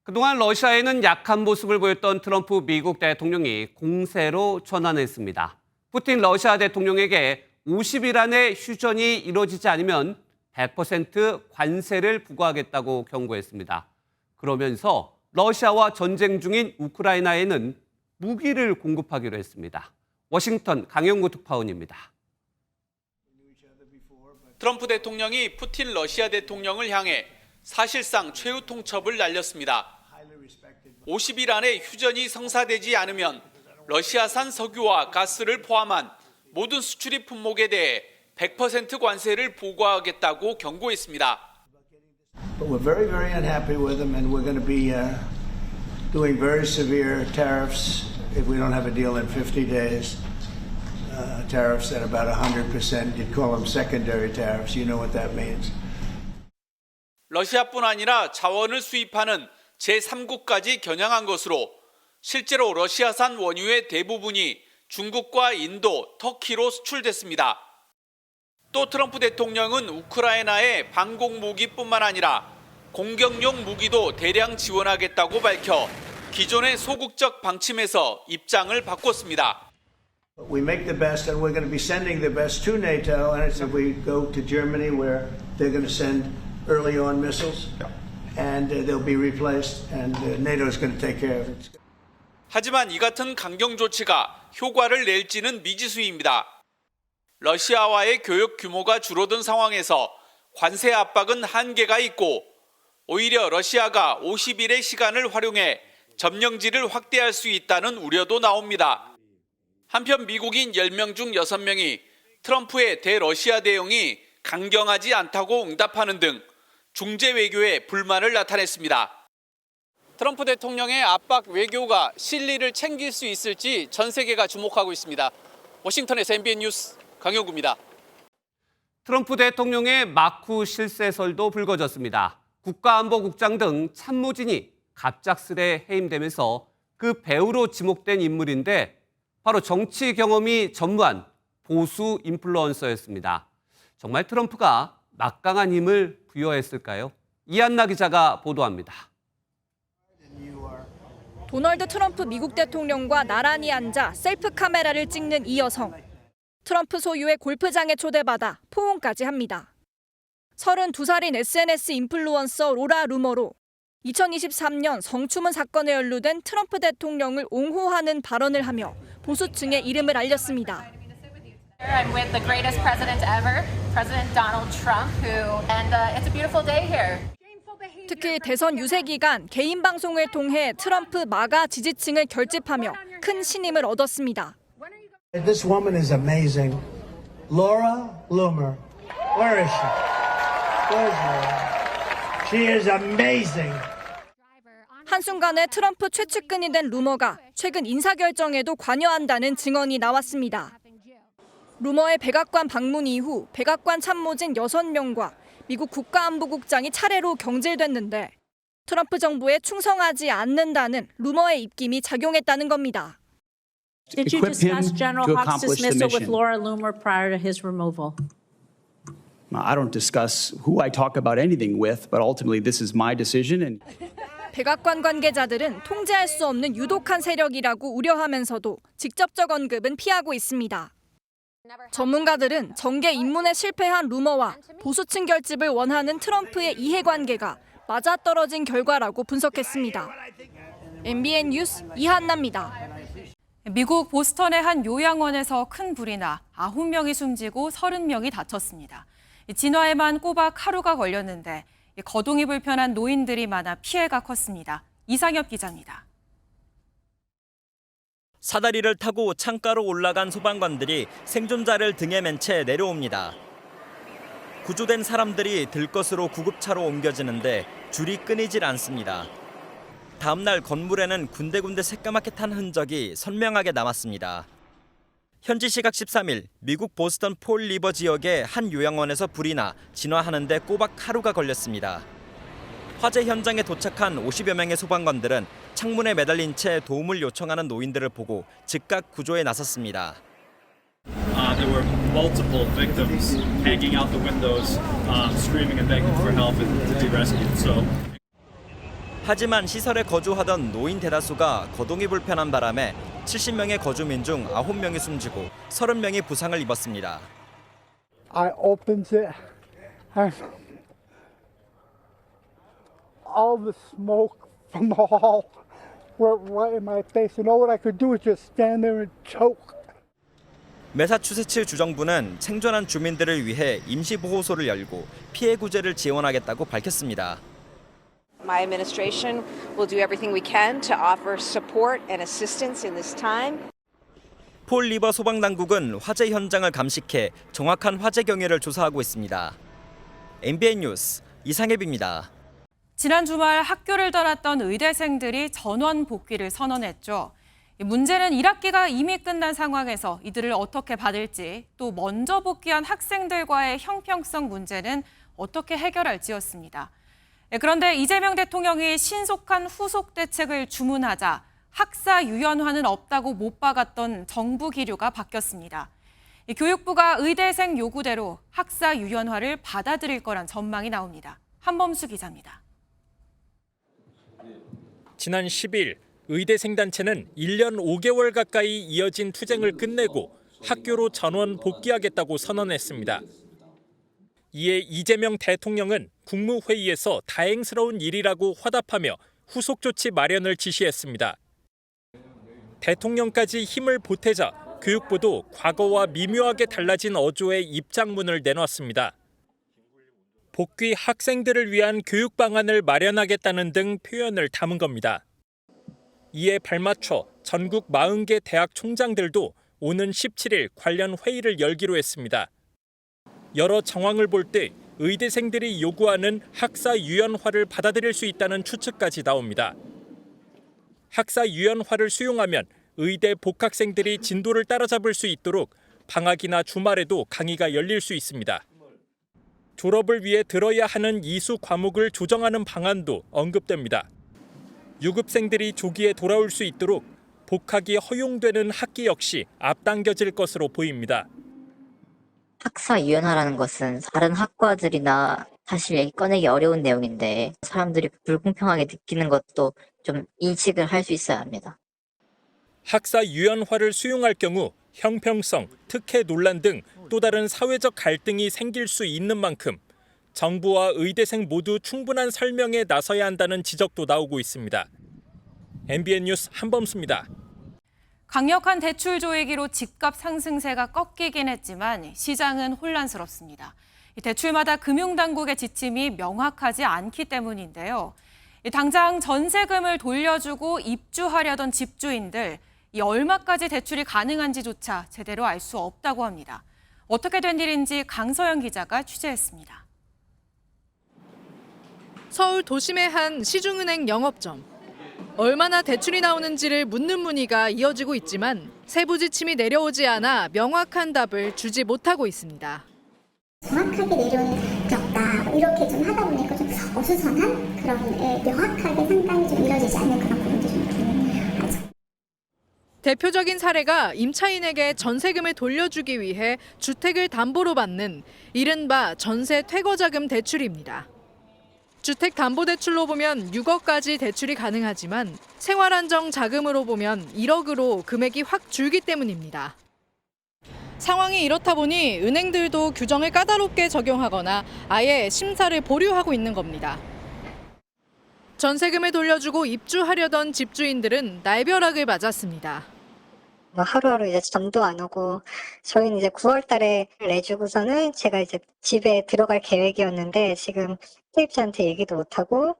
그동안 러시아에는 약한 모습을 보였던 트럼프 미국 대통령이 공세로 전환했습니다. 푸틴 러시아 대통령에게 50일 안에 휴전이 이루어지지 않으면 100% 관세를 부과하겠다고 경고했습니다. 그러면서 러시아와 전쟁 중인 우크라이나에는 무기를 공급하기로 했습니다. 워싱턴 강영구 특파원입니다. 트럼프 대통령이 푸틴 러시아 대통령을 향해 사실상 최후 통첩을 날렸습니다. 50일 안에 휴전이 성사되지 않으면 러시아산 석유와 가스를 포함한 모든 수출입 품목에 대해 100% 관세를 부과하겠다고 경고했습니다. But we're very, very unhappy with them, and we're going to be doing very severe tariffs if we don't have a deal in 50 days. Tariffs at about 100%. You'd call them secondary tariffs. You know what that means. 러시아뿐 아니라 자원을 수입하는 제3국까지 겨냥한 것으로 실제로 러시아산 원유의 대부분이 중국과 인도, 터키로 수출됐습니다. 또 트럼프 대통령은 우크라이나에 방공 무기뿐만 아니라 공격용 무기도 대량 지원하겠다고 밝혀 기존의 소극적 방침에서 입장을 바꿨습니다. We make the best, and we're going to be sending the best to NATO. And if we go to Germany, where they're going to send early on missiles, and they'll be replaced, and NATO is going to take care of it. 하지만 이 같은 강경 조치가 효과를 낼지는 미지수입니다. 러시아와의 교역 규모가 줄어든 상황에서 관세 압박은 한계가 있고 오히려 러시아가 50일의 시간을 활용해 점령지를 확대할 수 있다는 우려도 나옵니다. 한편 미국인 10명 중 6명이 트럼프의 대러시아 대응이 강경하지 않다고 응답하는 등 중재 외교에 불만을 나타냈습니다. 트럼프 대통령의 압박 외교가 실리를 챙길 수 있을지 전 세계가 주목하고 있습니다. 워싱턴에서 MBN 뉴스 강영구입니다. 트럼프 대통령의 마쿠 실세설도 불거졌습니다. 국가안보국장 등 참모진이 갑작스레 해임되면서 그 배후로 지목된 인물인데 바로 정치 경험이 전무한 보수 인플루언서였습니다. 정말 트럼프가 막강한 힘을 부여했을까요? 이한나 기자가 보도합니다. 도널드 트럼프 미국 대통령과 나란히 앉아 셀프 카메라를 찍는 이 여성. 트럼프 소유의 골프장에 초대받아 포옹까지 합니다. 32살인 SNS 인플루언서 로라 루머로 2023년 성추문 사건에 연루된 트럼프 대통령을 옹호하는 발언을 하며 보수층의 이름을 알렸습니다. I'm with the greatest president ever, President Donald Trump, and it's a beautiful day here. 특히 대선 유세 기간 개인 방송을 통해 트럼프 마가 지지층을 결집하며 큰 신임을 얻었습니다. This woman is amazing. Laura Loomer. Where is she? Where's Laura? She is amazing. 한순간에 트럼프 최측근이 된 루머가 최근 인사결정에도 관여한다는 증언이 나왔습니다. 루머의 백악관 방문 이후 백악관 참모진 6명과 미국 국가안보국장이 차례로 경질됐는데 트럼프 정부에 충성하지 않는다는 루머의 입김이 작용했다는 겁니다. Did you discuss General Hawk's dismissal with Laura Loomer prior to his removal? I don't discuss who I talk about anything with, but ultimately this is my decision. And 백악관 관계자들은 통제할 수 없는 유독한 세력이라고 우려하면서도 직접적 언급은 피하고 있습니다. 전문가들은 정계 입문에 실패한 루머와 보수층 결집을 원하는 트럼프의 이해관계가 맞아떨어진 결과라고 분석했습니다. MBN 뉴스 이한나입니다. 미국 보스턴의 한 요양원에서 큰 불이 나 9명이 숨지고 30명이 다쳤습니다. 진화에만 꼬박 하루가 걸렸는데 거동이 불편한 노인들이 많아 피해가 컸습니다. 이상엽 기자입니다. 사다리를 타고 창가로 올라간 소방관들이 생존자를 등에 맨 채 내려옵니다. 구조된 사람들이 들것으로 구급차로 옮겨지는데 줄이 끊이질 않습니다. 다음 날 건물에는 군데군데 새까맣게 탄 흔적이 선명하게 남았습니다. 현지 시각 13일 미국 보스턴 폴 리버 지역의 한 요양원에서 불이 나 진화하는데 꼬박 하루가 걸렸습니다. 화재 현장에 도착한 50여 명의 소방관들은 창문에 매달린 채 도움을 요청하는 노인들을 보고 즉각 구조에 나섰습니다. There were multiple victims hanging out the windows, screaming and begging for help and to be rescued. So. 하지만 시설에 거주하던 노인 대다수가 거동이 불편한 바람에 70명의 거주민 중 9명이 숨지고 30명이 부상을 입었습니다. I opened it and all the smoke from the hall right in my face, and all I could do was just stand there and choke. 매사추세츠 주정부는 생존한 주민들을 위해 임시보호소를 열고 피해 구제를 지원하겠다고 밝혔습니다. My administration will do everything we can to offer support and assistance in this time. 폴 리버 소방당국은 화재 현장을 감식해 정확한 화재 경위를 조사하고 있습니다. MBN 뉴스 이상엽입니다. 지난 주말 학교를 떠났던 의대생들이 전원 복귀를 선언했죠. 문제는 1학기가 이미 끝난 상황에서 이들을 어떻게 받을지, 또 먼저 복귀한 학생들과의 형평성 문제는 어떻게 해결할지였습니다. 그런데 이재명 대통령이 신속한 후속 대책을 주문하자 학사 유연화는 없다고 못 박았던 정부 기류가 바뀌었습니다. 교육부가 의대생 요구대로 학사 유연화를 받아들일 거란 전망이 나옵니다. 한범수 기자입니다. 지난 10일 의대생 단체는 1년 5개월 가까이 이어진 투쟁을 끝내고 학교로 전원 복귀하겠다고 선언했습니다. 이에 이재명 대통령은 국무회의에서 다행스러운 일이라고 화답하며 후속 조치 마련을 지시했습니다. 대통령까지 힘을 보태자 교육부도 과거와 미묘하게 달라진 어조의 입장문을 내놨습니다. 복귀 학생들을 위한 교육 방안을 마련하겠다는 등 표현을 담은 겁니다. 이에 발맞춰 전국 40개 대학 총장들도 오는 17일 관련 회의를 열기로 했습니다. 여러 정황을 볼 때 의대생들이 요구하는 학사 유연화를 받아들일 수 있다는 추측까지 나옵니다. 학사 유연화를 수용하면 의대 복학생들이 진도를 따라잡을 수 있도록 방학이나 주말에도 강의가 열릴 수 있습니다. 졸업을 위해 들어야 하는 이수 과목을 조정하는 방안도 언급됩니다. 유급생들이 조기에 돌아올 수 있도록 복학이 허용되는 학기 역시 앞당겨질 것으로 보입니다. 학사 유연화라는 것은 다른 학과들이나 사실 꺼내기 어려운 내용인데 사람들이 불공평하게 느끼는 것도 좀 인식을 할 수 있어야 합니다. 학사 유연화를 수용할 경우 형평성, 특혜 논란 등 또 다른 사회적 갈등이 생길 수 있는 만큼 정부와 의대생 모두 충분한 설명에 나서야 한다는 지적도 나오고 있습니다. MBN 뉴스 한범수입니다. 강력한 대출 조이기로 집값 상승세가 꺾이긴 했지만 시장은 혼란스럽습니다. 대출마다 금융당국의 지침이 명확하지 않기 때문인데요. 당장 전세금을 돌려주고 입주하려던 집주인들, 얼마까지 대출이 가능한지조차 제대로 알 수 없다고 합니다. 어떻게 된 일인지 강서영 기자가 취재했습니다. 서울 도심의 한 시중은행 영업점. 얼마나 대출이 나오는지를 묻는 문의가 이어지고 있지만 세부 지침이 내려오지 않아 명확한 답을 주지 못하고 있습니다. 정확하게 내려오는 게 없다. 이렇게 좀 하다 보니까 좀 어수선한 그런 명확하게 상담이 좀 이루어지지 않는 그런 부분도 좀 있는 대표적인 사례가 임차인에게 전세금을 돌려주기 위해 주택을 담보로 받는 이른바 전세 퇴거자금 대출입니다. 주택담보대출로 보면 6억까지 대출이 가능하지만 생활안정자금으로 보면 1억으로 금액이 확 줄기 때문입니다. 상황이 이렇다 보니 은행들도 규정을 까다롭게 적용하거나 아예 심사를 보류하고 있는 겁니다. 전세금을 돌려주고 입주하려던 집주인들은 날벼락을 맞았습니다. 하루하루 이제 잠도 안 오고 저희는 이제 9월 달에 내주고서는 제가 이제 집에 들어갈 계획이었는데 지금 세입자한테 얘기도 못하고.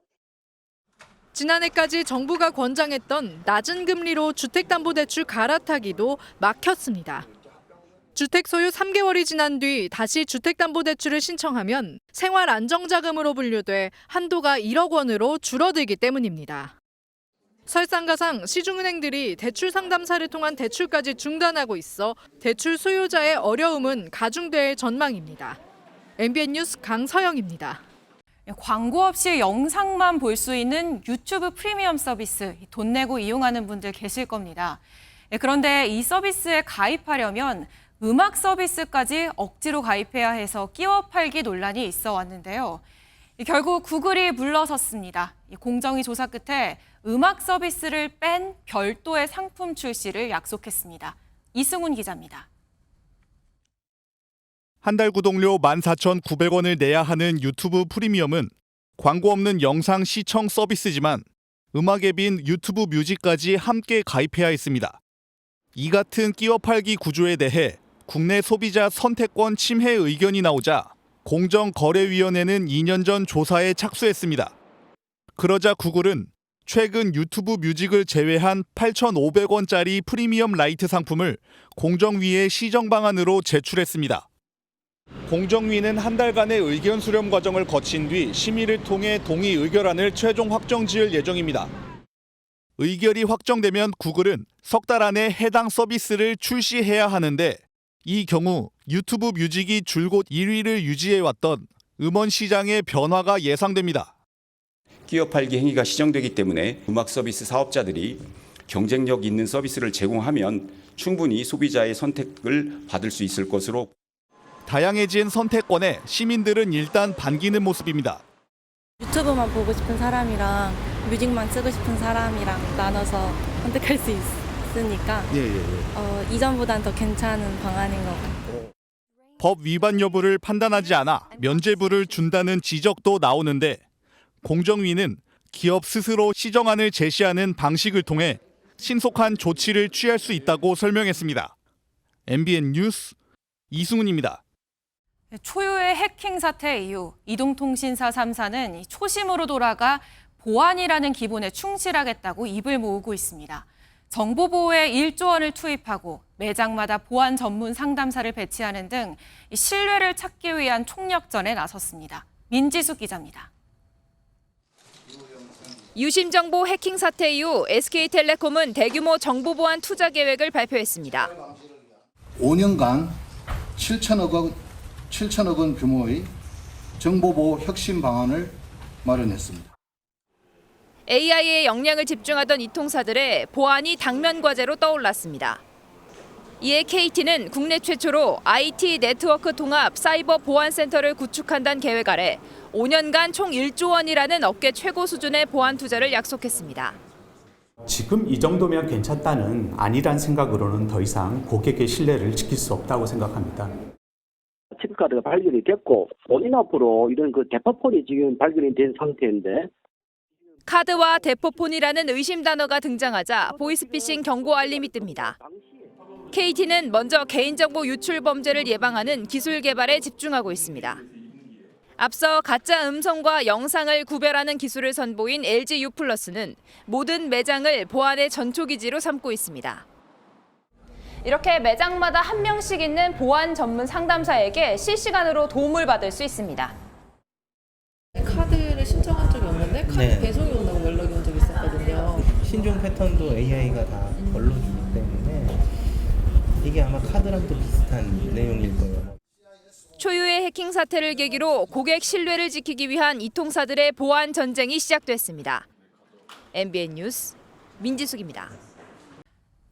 지난해까지 정부가 권장했던 낮은 금리로 주택담보대출 갈아타기도 막혔습니다. 주택 소유 3개월이 지난 뒤 다시 주택담보대출을 신청하면 생활안정자금으로 분류돼 한도가 1억 원으로 줄어들기 때문입니다. 설상가상 시중은행들이 대출 상담사를 통한 대출까지 중단하고 있어 대출 수요자의 어려움은 가중될 전망입니다. MBN 뉴스 강서영입니다. 광고 없이 영상만 볼 수 있는 유튜브 프리미엄 서비스, 돈 내고 이용하는 분들 계실 겁니다. 그런데 이 서비스에 가입하려면 음악 서비스까지 억지로 가입해야 해서 끼워 팔기 논란이 있어 왔는데요. 결국 구글이 물러섰습니다. 공정위 조사 끝에 음악 서비스를 뺀 별도의 상품 출시를 약속했습니다. 이승훈 기자입니다. 한 달 구독료 14,900원을 내야 하는 유튜브 프리미엄은 광고 없는 영상 시청 서비스지만 음악 앱인 유튜브 뮤직까지 함께 가입해야 했습니다. 이 같은 끼워 팔기 구조에 대해 국내 소비자 선택권 침해 의견이 나오자 공정거래위원회는 2년 전 조사에 착수했습니다. 그러자 구글은 최근 유튜브 뮤직을 제외한 8,500원짜리 프리미엄 라이트 상품을 공정위에 시정 방안으로 제출했습니다. 공정위는 한 달간의 의견 수렴 과정을 거친 뒤 심의를 통해 동의 의결안을 최종 확정 지을 예정입니다. 의결이 확정되면 구글은 석 달 안에 해당 서비스를 출시해야 하는데 이 경우 유튜브 뮤직이 줄곧 1위를 유지해왔던 음원 시장의 변화가 예상됩니다. 끼어 팔기 행위가 시정되기 때문에 음악 서비스 사업자들이 경쟁력 있는 서비스를 제공하면 충분히 소비자의 선택을 받을 수 있을 것으로 다양해진 선택권에 시민들은 일단 반기는 모습입니다. 유튜브만 보고 싶은 사람이랑 뮤직만 쓰고 싶은 사람이랑 나눠서 선택할 수 있으니까 이전보단 더 괜찮은 방안인 것 같아요. 법 위반 여부를 판단하지 않아 면죄부를 준다는 지적도 나오는데 공정위는 기업 스스로 시정안을 제시하는 방식을 통해 신속한 조치를 취할 수 있다고 설명했습니다. MBN 뉴스 이승훈입니다. 초유의 해킹 사태 이후 이동통신사 3사는 초심으로 돌아가 보안이라는 기본에 충실하겠다고 입을 모으고 있습니다. 정보보호에 1조 원을 투입하고 매장마다 보안 전문 상담사를 배치하는 등 신뢰를 찾기 위한 총력전에 나섰습니다. 민지숙 기자입니다. 유심 정보 해킹 사태 이후 SK텔레콤은 대규모 정보 보안 투자 계획을 발표했습니다. 5년간 7천억 원 규모의 정보보호 혁신 방안을 마련했습니다. AI의 역량을 집중하던 이 통사들의 보안이 당면 과제로 떠올랐습니다. 이에 KT는 국내 최초로 IT 네트워크 통합 사이버 보안센터를 구축한다는 계획 아래 5년간 총 1조 원이라는 업계 최고 수준의 보안 투자를 약속했습니다. 지금 이 정도면 괜찮다는 아니란 생각으로는 더 이상 고객의 신뢰를 지킬 수 없다고 생각합니다. 칩카드가 발견이 됐고 5년 앞으로 이런 대포폰이 지금 발견이 된 상태인데 카드와 대포폰이라는 의심 단어가 등장하자 보이스피싱 경고 알림이 뜹니다. KT는 먼저 개인정보 유출 범죄를 예방하는 기술 개발에 집중하고 있습니다. 앞서 가짜 음성과 영상을 구별하는 기술을 선보인 LG U+는 모든 매장을 보안의 전초기지로 삼고 있습니다. 이렇게 매장마다 한 명씩 있는 보안 전문 상담사에게 실시간으로 도움을 받을 수 있습니다. 카드를 신청한 적이 없는데 카드 배송이 온다고 연락이 온 적이 있었거든요. 신종 패턴도 AI가 다 걸러주기 때문에 이게 아마 카드랑도 비슷한 내용일 거예요. 초유의 해킹 사태를 계기로 고객 신뢰를 지키기 위한 이 통사들의 보안 전쟁이 시작됐습니다. MBN 뉴스 민지숙입니다.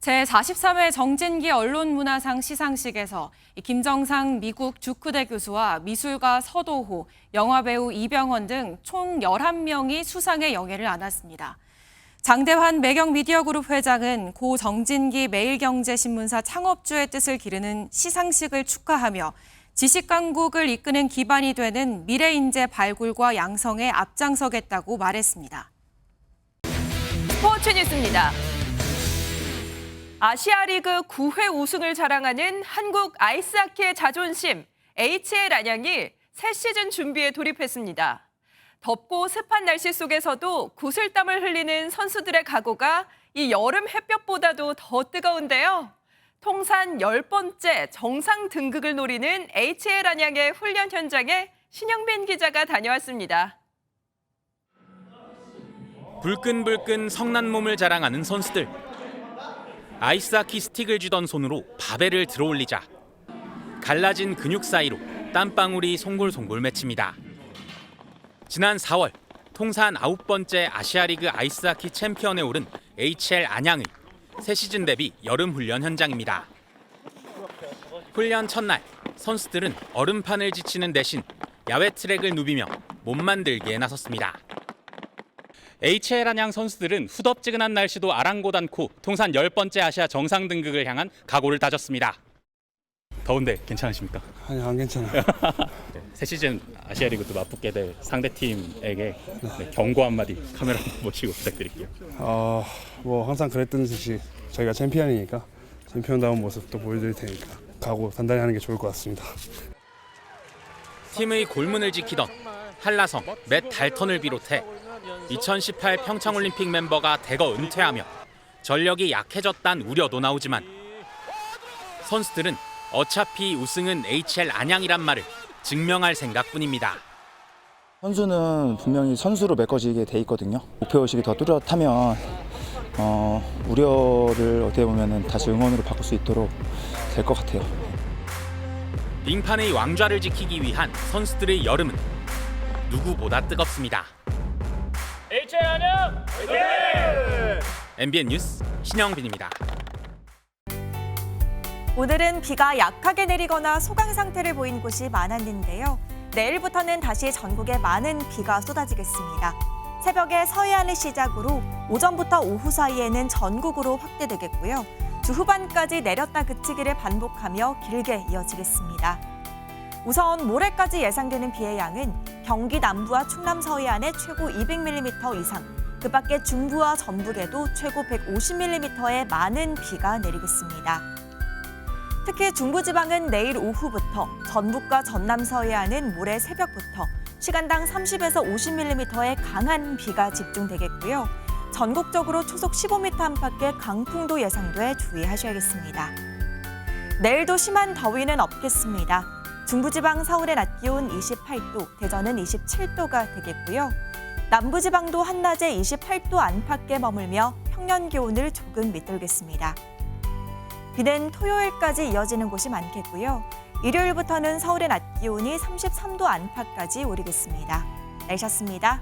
제43회 정진기 언론문화상 시상식에서 김정상 미국 주크대 교수와 미술가 서도호, 영화배우 이병헌 등 총 11명이 수상의 영예를 안았습니다. 장대환 매경미디어그룹 회장은 고 정진기 매일경제신문사 창업주의 뜻을 기르는 시상식을 축하하며 지식강국을 이끄는 기반이 되는 미래인재 발굴과 양성에 앞장서겠다고 말했습니다. 스포츠 뉴스입니다. 아시아리그 9회 우승을 자랑하는 한국 아이스하키의 자존심 HL 안양이 새 시즌 준비에 돌입했습니다. 덥고 습한 날씨 속에서도 구슬땀을 흘리는 선수들의 각오가 이 여름 햇볕보다도 더 뜨거운데요. 통산 10번째 정상 등극을 노리는 HL 안양의 훈련 현장에 신영빈 기자가 다녀왔습니다. 불끈불끈 성난 몸을 자랑하는 선수들. 아이스하키 스틱을 쥐던 손으로 바벨을 들어올리자 갈라진 근육 사이로 땀방울이 송골송골 맺힙니다. 지난 4월 통산 9번째 아시아리그 아이스하키 챔피언에 오른 HL 안양의 새 시즌 데뷔 여름 훈련 현장입니다. 훈련 첫날 선수들은 얼음판을 지치는 대신 야외 트랙을 누비며 몸 만들기에 나섰습니다. HL 안양 선수들은 후덥지근한 날씨도 아랑곳 않고 통산 10번째 아시아 정상 등극을 향한 각오를 다졌습니다. 더운데 괜찮으십니까? 아니 안 괜찮아요. 새 시즌 아시아리그도 맞붙게 될 상대팀에게 경고 한마디 카메라 보시고 부탁드릴게요. 뭐 항상 그랬던 듯이 저희가 챔피언이니까 챔피언다운 모습도 보여드릴 테니까 각오 단단히 하는 게 좋을 것 같습니다. 팀의 골문을 지키던 한라성, 맷 달턴을 비롯해 2018 평창올림픽 멤버가 대거 은퇴하며 전력이 약해졌다는 우려도 나오지만 선수들은 어차피 우승은 HL 안양이란 말을 증명할 생각뿐입니다. 선수는 분명히 선수로 메꿔지게 돼 있거든요. 목표의식이 더 뚜렷하면 우려를 어떻게 보면 다시 응원으로 바꿀 수 있도록 될 것 같아요. 빙판의 왕좌를 지키기 위한 선수들의 여름은 누구보다 뜨겁습니다. HL 안녕! MBN 뉴스 신영빈입니다. 오늘은 비가 약하게 내리거나 소강 상태를 보인 곳이 많았는데요. 내일부터는 다시 전국에 많은 비가 쏟아지겠습니다. 새벽에 서해안을 시작으로 오전부터 오후 사이에는 전국으로 확대되겠고요. 주 후반까지 내렸다 그치기를 반복하며 길게 이어지겠습니다. 우선 모레까지 예상되는 비의 양은 경기 남부와 충남 서해안에 최고 200mm 이상, 그 밖에 중부와 전북에도 최고 150mm의 많은 비가 내리겠습니다. 특히 중부지방은 내일 오후부터, 전북과 전남 서해안은 모레 새벽부터 시간당 30에서 50mm의 강한 비가 집중되겠고요. 전국적으로 초속 15m 안팎의 강풍도 예상돼 주의하셔야겠습니다. 내일도 심한 더위는 없겠습니다. 중부지방 서울의 낮 기온 28도, 대전은 27도가 되겠고요. 남부지방도 한낮에 28도 안팎에 머물며 평년 기온을 조금 밑돌겠습니다. 비는 토요일까지 이어지는 곳이 많겠고요. 일요일부터는 서울의 낮 기온이 33도 안팎까지 오르겠습니다. 날씨였습니다.